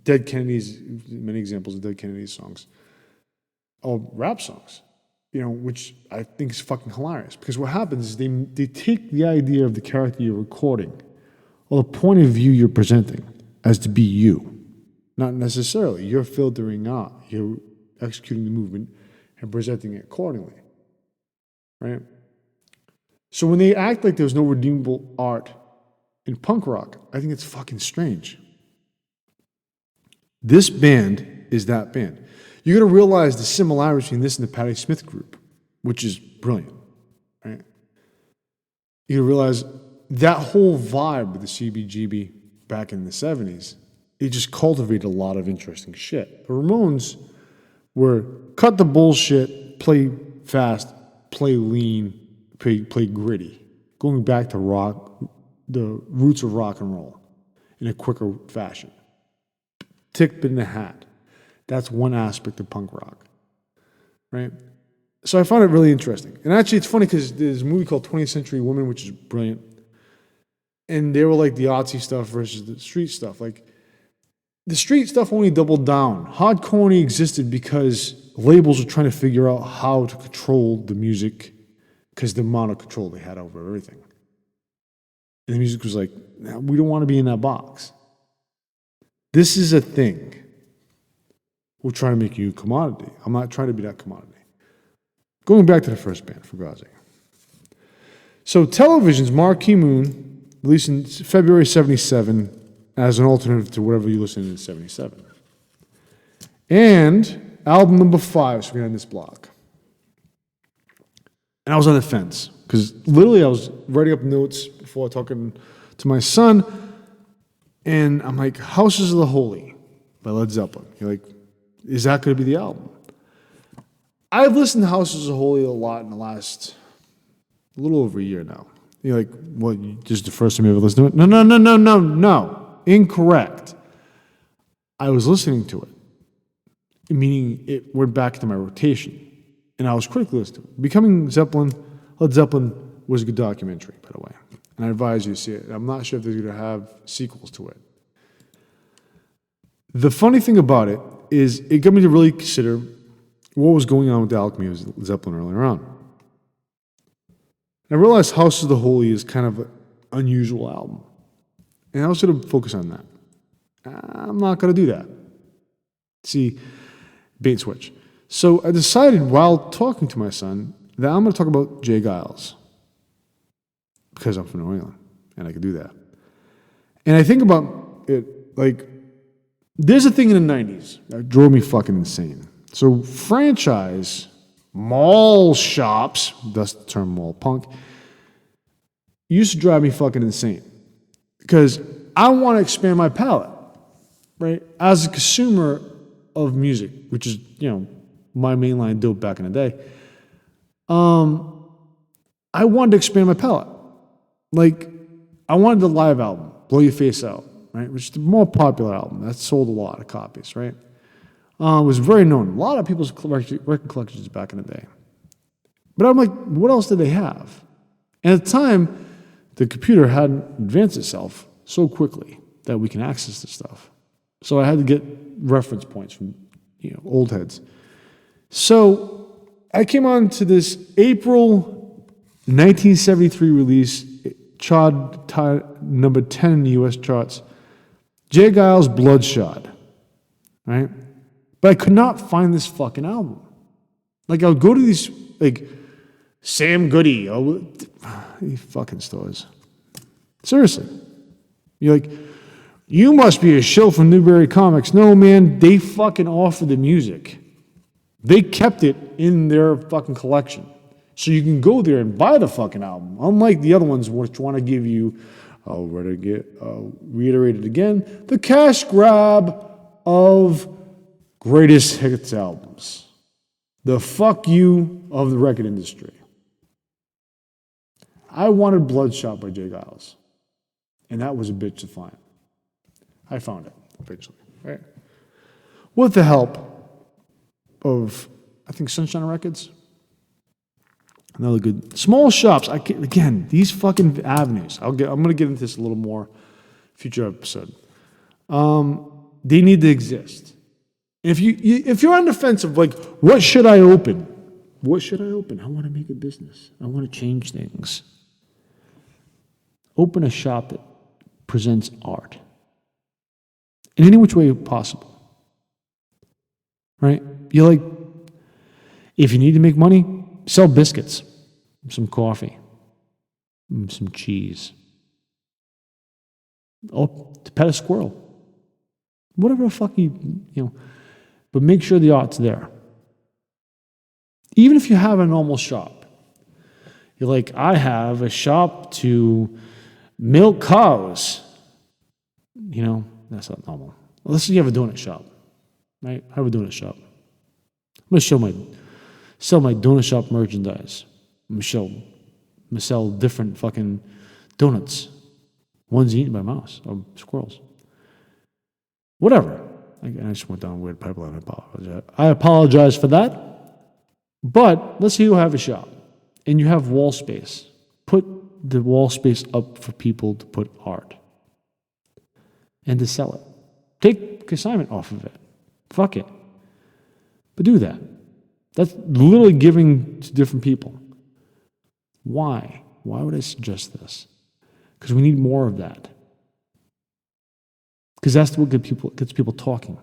Dead Kennedys, many examples of Dead Kennedys songs, or rap songs, which I think is fucking hilarious. Because what happens is they take the idea of the character you're recording or the point of view you're presenting as to be you. Not necessarily. You're filtering out. You're executing the movement and presenting it accordingly. Right? So when they act like there's no redeemable art in punk rock, I think it's fucking strange. This band is that band. You're going to realize the similarity between this and the Patti Smith group, which is brilliant, right? You're going to realize that whole vibe with the CBGB back in the 70s, it just cultivated a lot of interesting shit. The Ramones were cut the bullshit, play fast, play lean, play gritty, going back to rock, the roots of rock and roll in a quicker fashion. Tip in the hat. That's one aspect of punk rock, right? So I found it really interesting. And actually, it's funny because there's a movie called 20th Century Woman, which is brilliant. And they were like the artsy stuff versus the street stuff. Like, the street stuff only doubled down. Hardcore only existed because labels were trying to figure out how to control the music because the amount of control they had over everything. And the music was like, nah, we don't want to be in that box. This is a thing. We're trying to make you a commodity. I'm not trying to be that commodity. Going back to the first band, for God's sake. So Television's Marquee Moon, released in February 77, as an alternative to whatever you listened to in 77. And album number 5, so we're on this block. And I was on the fence, because literally I was writing up notes before talking to my son, and I'm like, Houses of the Holy by Led Zeppelin. You're like, is that going to be the album? I've listened to Houses of the Holy a lot in the last a little over a year now. You're like, what, just the first time you ever listened to it? No. Incorrect. I was listening to it, meaning it went back to my rotation, and I was critically listening to it. Becoming Zeppelin, Led Zeppelin was a good documentary, by the way, and I advise you to see it. I'm not sure if they're going to have sequels to it. The funny thing about it is it got me to really consider what was going on with the alchemy of Zeppelin earlier on. I realized House of the Holy is kind of an unusual album. And I was going to focus on that. I'm not going to do that. See, bait and switch. So I decided while talking to my son that I'm going to talk about Jay Giles. Because I'm from New England, and I can do that. And I think about it like, there's a thing in the 90s that drove me fucking insane. So franchise, mall shops, that's the term mall punk, used to drive me fucking insane. Because I want to expand my palette, right? As a consumer of music, which is, my mainline dope back in the day, I wanted to expand my palette. Like, I wanted the live album, Blow Your Face Out, right? Which is the more popular album. That sold a lot of copies, right? It was very known. A lot of people's record collections back in the day. But I'm like, what else did they have? And at the time, the computer hadn't advanced itself so quickly that we can access this stuff. So I had to get reference points from old heads. So I came on to this April 1973 release, chart number 10 in the U.S. charts, Jay Giles' Bloodshot, right? But I could not find this fucking album. Like, I would go to these, like, Sam Goody, these fucking stores. Seriously. You're like, you must be a shill from Newberry Comics. No, man, they fucking offer the music. They kept it in their fucking collection. So you can go there and buy the fucking album. Unlike the other ones which want to give you, I'll reiterate it again, the cash grab of greatest hits albums. The fuck you of the record industry. I wanted Bloodshot by Jay Giles. And that was a bitch to find. I found it, eventually, right? With the help of, I think, Sunshine Records. Another good small shops. Again, these fucking avenues. I'm gonna get into this a little more future episode. They need to exist. If you're on the fence of like, what should I open? What should I open? I want to make a business. I want to change things. Open a shop that presents art in any which way possible. Right? You're like, if you need to make money, sell biscuits, some coffee, some cheese. Oh, to pet a squirrel. Whatever the fuck you know. But make sure the art's there. Even if you have a normal shop. You're like, I have a shop to milk cows. You know, that's not normal. Well, let's say you have a donut shop. Right? I have a donut shop. I'm going to sell my donut shop merchandise. I'm going to sell different fucking donuts. One's eaten by mouse or squirrels. Whatever. I just went down a weird pipeline. I apologize for that. But let's say you have a shop and you have wall space. Put the wall space up for people to put art and to sell it. Take consignment off of it. Fuck it. But do that. That's literally giving to different people. Why? Why would I suggest this? Because we need more of that. Because that's what gets people talking.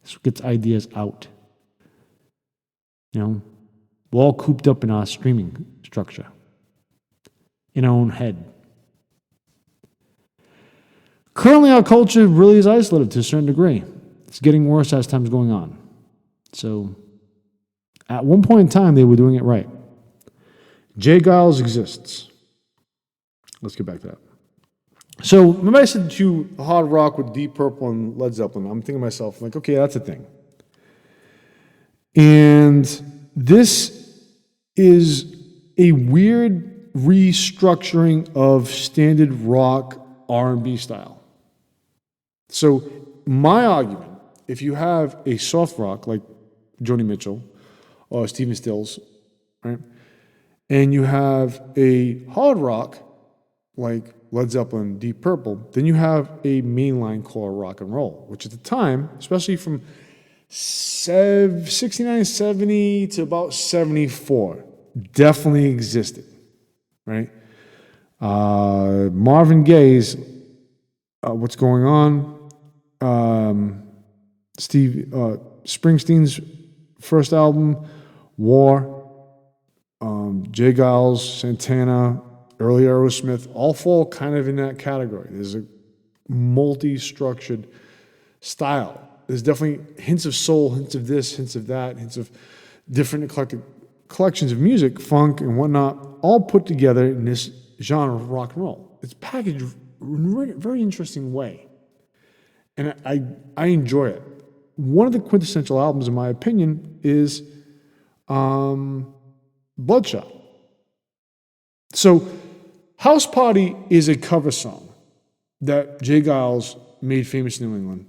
That's what gets ideas out. You know, we're all cooped up in our streaming structure, in our own head. Currently, our culture really is isolated to a certain degree. It's getting worse as time's going on. So, at one point in time, they were doing it right. Jay Giles exists. Let's get back to that. So, remember I said to hard rock with Deep Purple and Led Zeppelin. I'm thinking to myself, like, okay, that's a thing. And this is a weird restructuring of standard rock R&B style. So, my argument, if you have a soft rock like Joni Mitchell or Stephen Stills, right, and you have a hard rock like Led Zeppelin, Deep Purple, then you have a mainline core rock and roll, which at the time, especially from 69, 70 to about 74, definitely existed, right? Marvin Gaye's What's Going On, Springsteen's first album, War, Jay Giles, Santana, early Aerosmith, all fall kind of in that category. There's a multi-structured style. There's definitely hints of soul, hints of this, hints of that, hints of different eclectic collections of music, funk and whatnot, all put together in this genre of rock and roll. It's packaged in a very interesting way. And I enjoy it. One of the quintessential albums, in my opinion, is Bloodshot. So, House Party is a cover song that Jay Giles made famous in New England.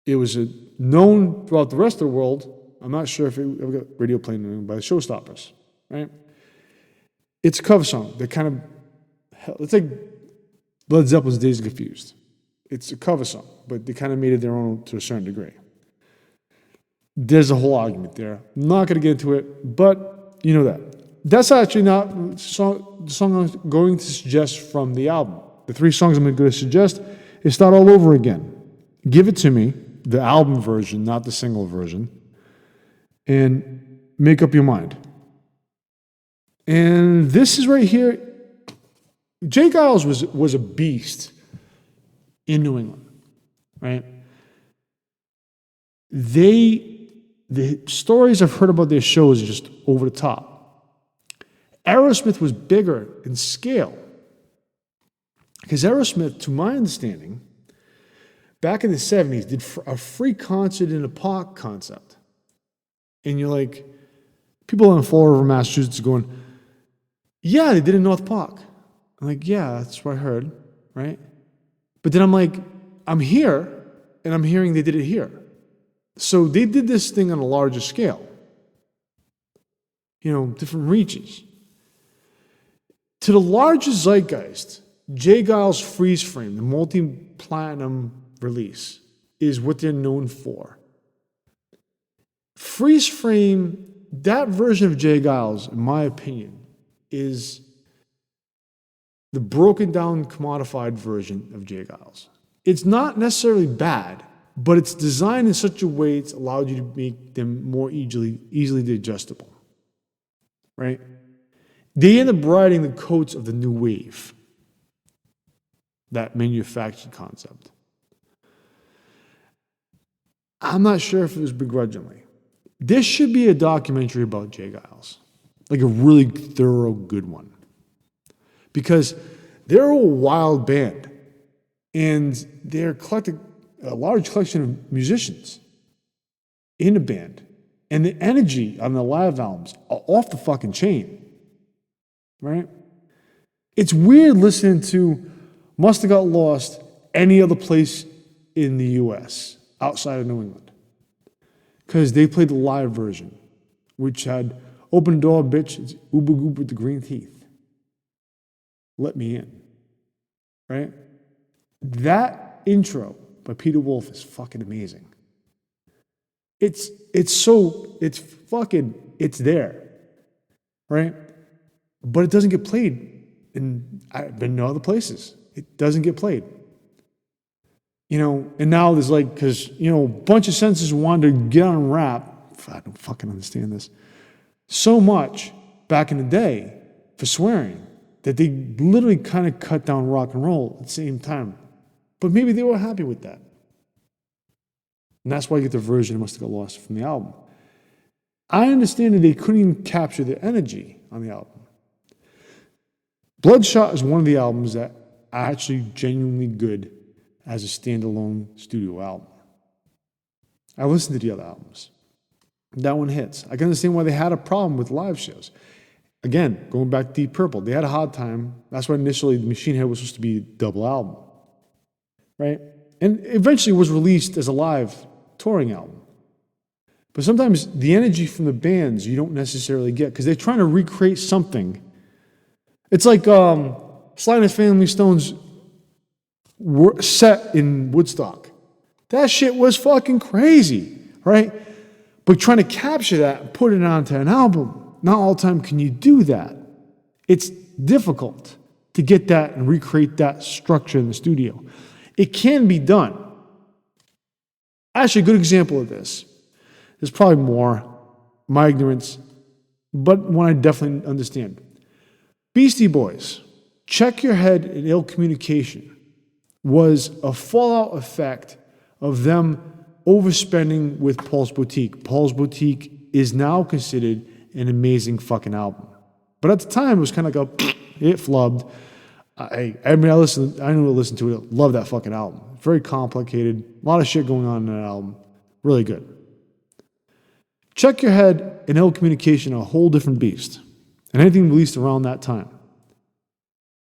It was known throughout the rest of the world. I'm not sure if it ever got radio played in New England by the Showstoppers, right? It's a cover song. They're kind of, it's like Led Zeppelin's Dazed and Confused. It's a cover song, but they kind of made it their own to a certain degree. There's a whole argument there. I'm not going to get into it, but you know that. That's actually not the song I'm going to suggest from the album. The three songs I'm going to suggest is Start All Over Again. Give it to me, the album version, not the single version, and make up your mind. And this is right here. Jay Giles was a beast in New England, right? The stories I've heard about their shows are just over the top. Aerosmith was bigger in scale. Because Aerosmith, to my understanding, back in the 70s, did a free concert in a park concept. And you're like, people in Fall River, Massachusetts going, yeah, they did it in North Park. I'm like, yeah, that's what I heard, right? But then I'm like, I'm here, and I'm hearing they did it here. So they did this thing on a larger scale. different reaches. To the larger zeitgeist, J. Geils Freeze Frame, the multi-platinum release, is what they're known for. Freeze Frame, that version of J. Geils, in my opinion, is the broken down, commodified version of J. Geils. It's not necessarily bad, but it's designed in such a way it's allowed you to make them more easily digestible. Right? They end up riding the coats of the new wave, that manufactured concept. I'm not sure if it was begrudgingly. There should be a documentary about J. Geils, like a really thorough, good one. Because they're a wild band, and they're collecting a large collection of musicians in a band. And the energy on the live albums are off the fucking chain. Right? It's weird listening to Must Have Got Lost any other place in the U.S. outside of New England. Because they played the live version, which had Open Door, Bitch, it's Uber Goop with the green teeth. Let me in. Right? That intro by Peter Wolf is fucking amazing. It's there. Right? But it doesn't get played. I've been to other places. It doesn't get played. And now there's because, a bunch of senses wanted to get on rap. I don't fucking understand this. So much back in the day for swearing that they literally kind of cut down rock and roll at the same time. But maybe they were happy with that. And that's why you get the version of Must Have Got Lost from the album. I understand that they couldn't even capture the energy on the album. Bloodshot is one of the albums that are actually genuinely good as a standalone studio album. I listened to the other albums. That one hits. I can understand why they had a problem with live shows. Again, going back to Deep Purple, they had a hard time. That's why initially the Machine Head was supposed to be a double album. Right? And eventually was released as a live touring album. But sometimes the energy from the bands you don't necessarily get because they're trying to recreate something. It's like Sly and the Family Stones were set in Woodstock. That shit was fucking crazy, right? But trying to capture that and put it onto an album, not all the time can you do that. It's difficult to get that and recreate that structure in the studio. It can be done. Actually, a good example of this, there's probably more, my ignorance, but one I definitely understand. Beastie Boys, Check Your Head and Ill Communication was a fallout effect of them overspending with Paul's Boutique. Paul's Boutique is now considered an amazing fucking album. But at the time, it was kind of like it flubbed. I knew to listen to it. Love that fucking album. Very complicated. A lot of shit going on in that album. Really good. Check Your Head and Ill Communication are a whole different beast. And anything released around that time.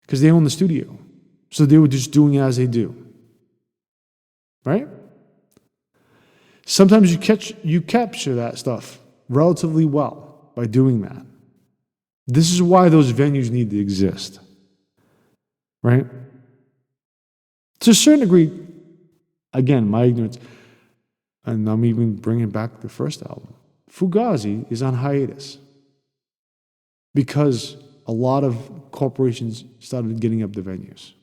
Because they own the studio. So they were just doing as they do. Right? Sometimes you capture that stuff relatively well by doing that. This is why those venues need to exist. Right? To a certain degree, again, my ignorance, and I'm even bringing back the first album, Fugazi is on hiatus because a lot of corporations started getting up the venues.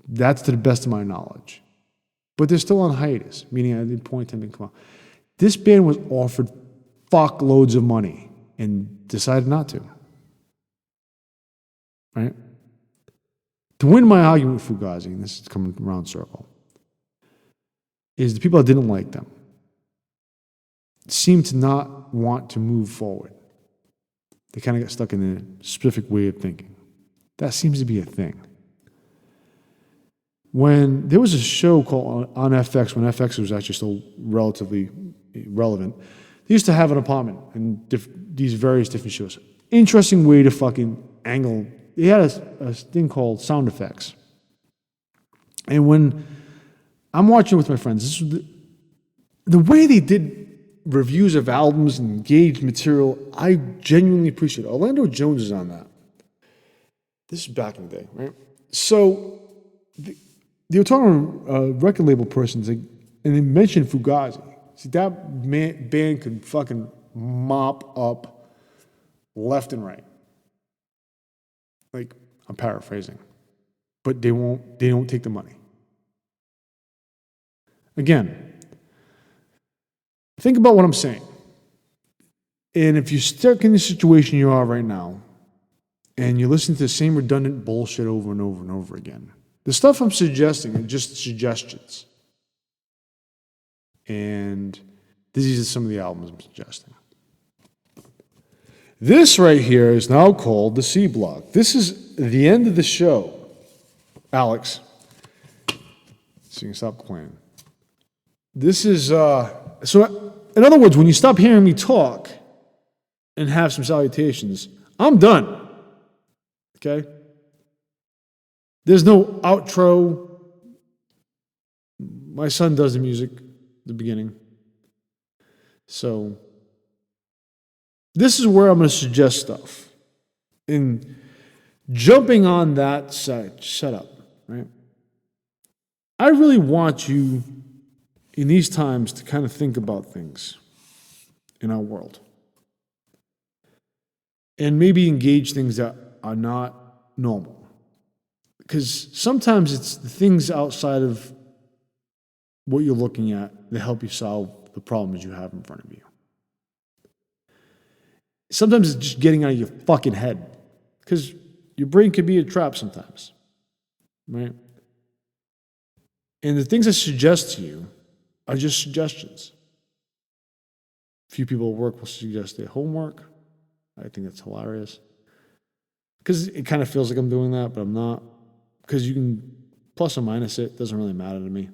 That's to the best of my knowledge. But they're still on hiatus, meaning at the point in time they come out. This band was offered fuckloads of money and decided not to. Right? To win my argument with Fugazi, and this is coming around circle, is the people that didn't like them seemed to not want to move forward. They kind of got stuck in a specific way of thinking. That seems to be a thing. When there was a show called on FX, when FX was actually still relatively relevant, they used to have an apartment and these various different shows. Interesting way to fucking angle. They had a thing called sound effects. And when I'm watching with my friends, this was the way they did reviews of albums and engaged material. I genuinely appreciate it. Orlando Jones is on that. This is back in the day, right? So they were talking to a record label person, and they mentioned Fugazi. See, that band could fucking mop up left and right. Like, I'm paraphrasing. But they don't take the money. Again, think about what I'm saying. And if you're stuck in the situation you are right now, and you listen to the same redundant bullshit over and over and over again, the stuff I'm suggesting are just suggestions. And these are some of the albums I'm suggesting. This right here is now called the C Block. This is the end of the show. Alex, so you can stop playing. This is, so in other words, when you stop hearing me talk and have some salutations, I'm done. Okay? There's no outro. My son does the music at the beginning. So this is where I'm going to suggest stuff. And jumping on that setup, right? I really want you in these times to kind of think about things in our world. And maybe engage things that are not normal. Because sometimes it's the things outside of what you're looking at that help you solve the problems you have in front of you. Sometimes it's just getting out of your fucking head. Because your brain can be a trap sometimes. Right? And the things I suggest to you are just suggestions. A few people at work will suggest their homework. I think that's hilarious. Because it kind of feels like I'm doing that, but I'm not. Because you can plus or minus it. Doesn't really matter to me.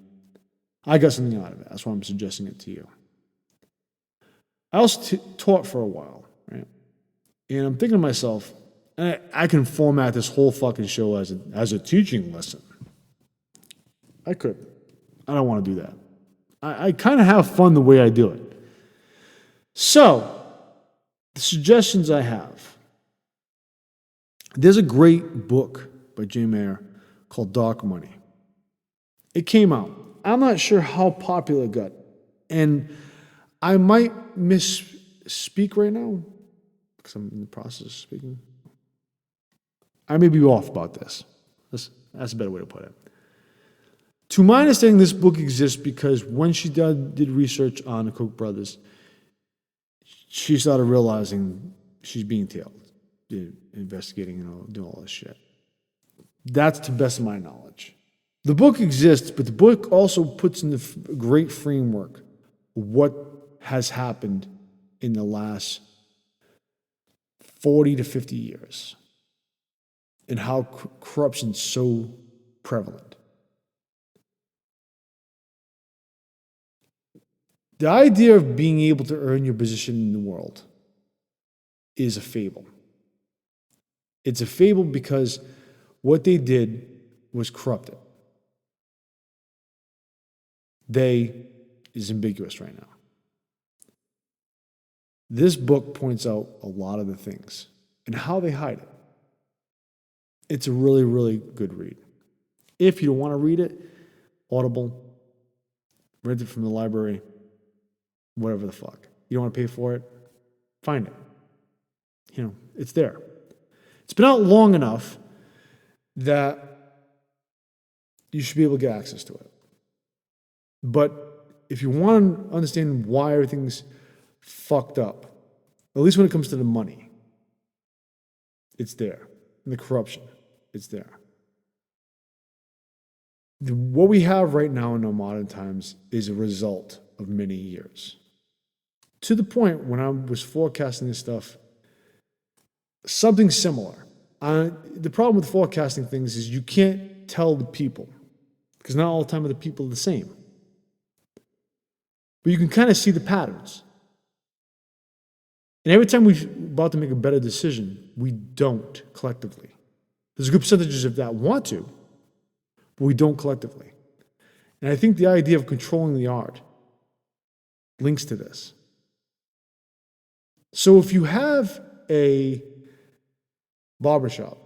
I got something out of it. That's why I'm suggesting it to you. I also taught for a while, right? And I'm thinking to myself, I can format this whole fucking show as a teaching lesson. I could. I don't want to do that. I kind of have fun the way I do it. So, the suggestions I have. There's a great book by Jay Mayer called Dark Money. It came out. I'm not sure how popular it got. And I might misspeak right now because I'm in the process of speaking. I may be off about this. That's a better way to put it. To my understanding, this book exists because when she did research on the Koch brothers, she started realizing she's being tailed, investigating and doing all this shit. That's to the best of my knowledge. The book exists, but the book also puts in the great framework what has happened in the last 40 to 50 years and how corruption's so prevalent. The idea of being able to earn your position in the world is a fable. It's a fable because what they did was corrupted. They is ambiguous right now. This book points out a lot of the things and how they hide it. It's a really, really good read. If you don't want to read it, Audible, rent it from the library, whatever the fuck. You don't want to pay for it? Find it. It's there. It's been out long enough that you should be able to get access to it. But if you want to understand why everything's fucked up, at least when it comes to the money, it's there. And the corruption, it's there. What we have right now in our modern times is a result of many years. To the point when I was forecasting this stuff, something similar. The problem with forecasting things is you can't tell the people, because not all the time are the people the same. But you can kind of see the patterns. And every time we're about to make a better decision, we don't collectively. There's a good percentage of that want to, but we don't collectively. And I think the idea of controlling the art links to this. So if you have a barbershop,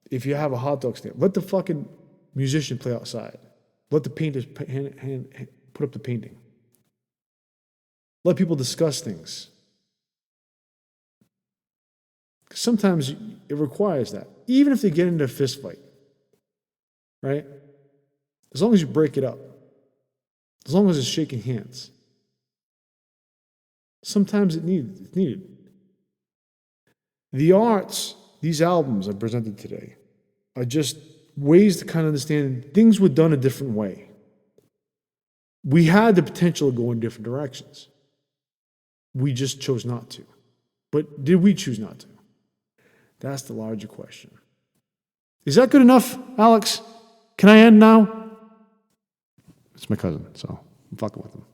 if you have a hot dog stand, let the fucking musician play outside. Let the painters put up the painting. Let people discuss things. Sometimes it requires that. Even if they get into a fist fight, right? As long as you break it up. As long as it's shaking hands. Sometimes it's needed. The arts, these albums I presented today, are just ways to kind of understand things were done a different way. We had the potential to go in different directions. We just chose not to. But did we choose not to? That's the larger question. Is that good enough, Alex? Can I end now? It's my cousin, so I'm fucking with him.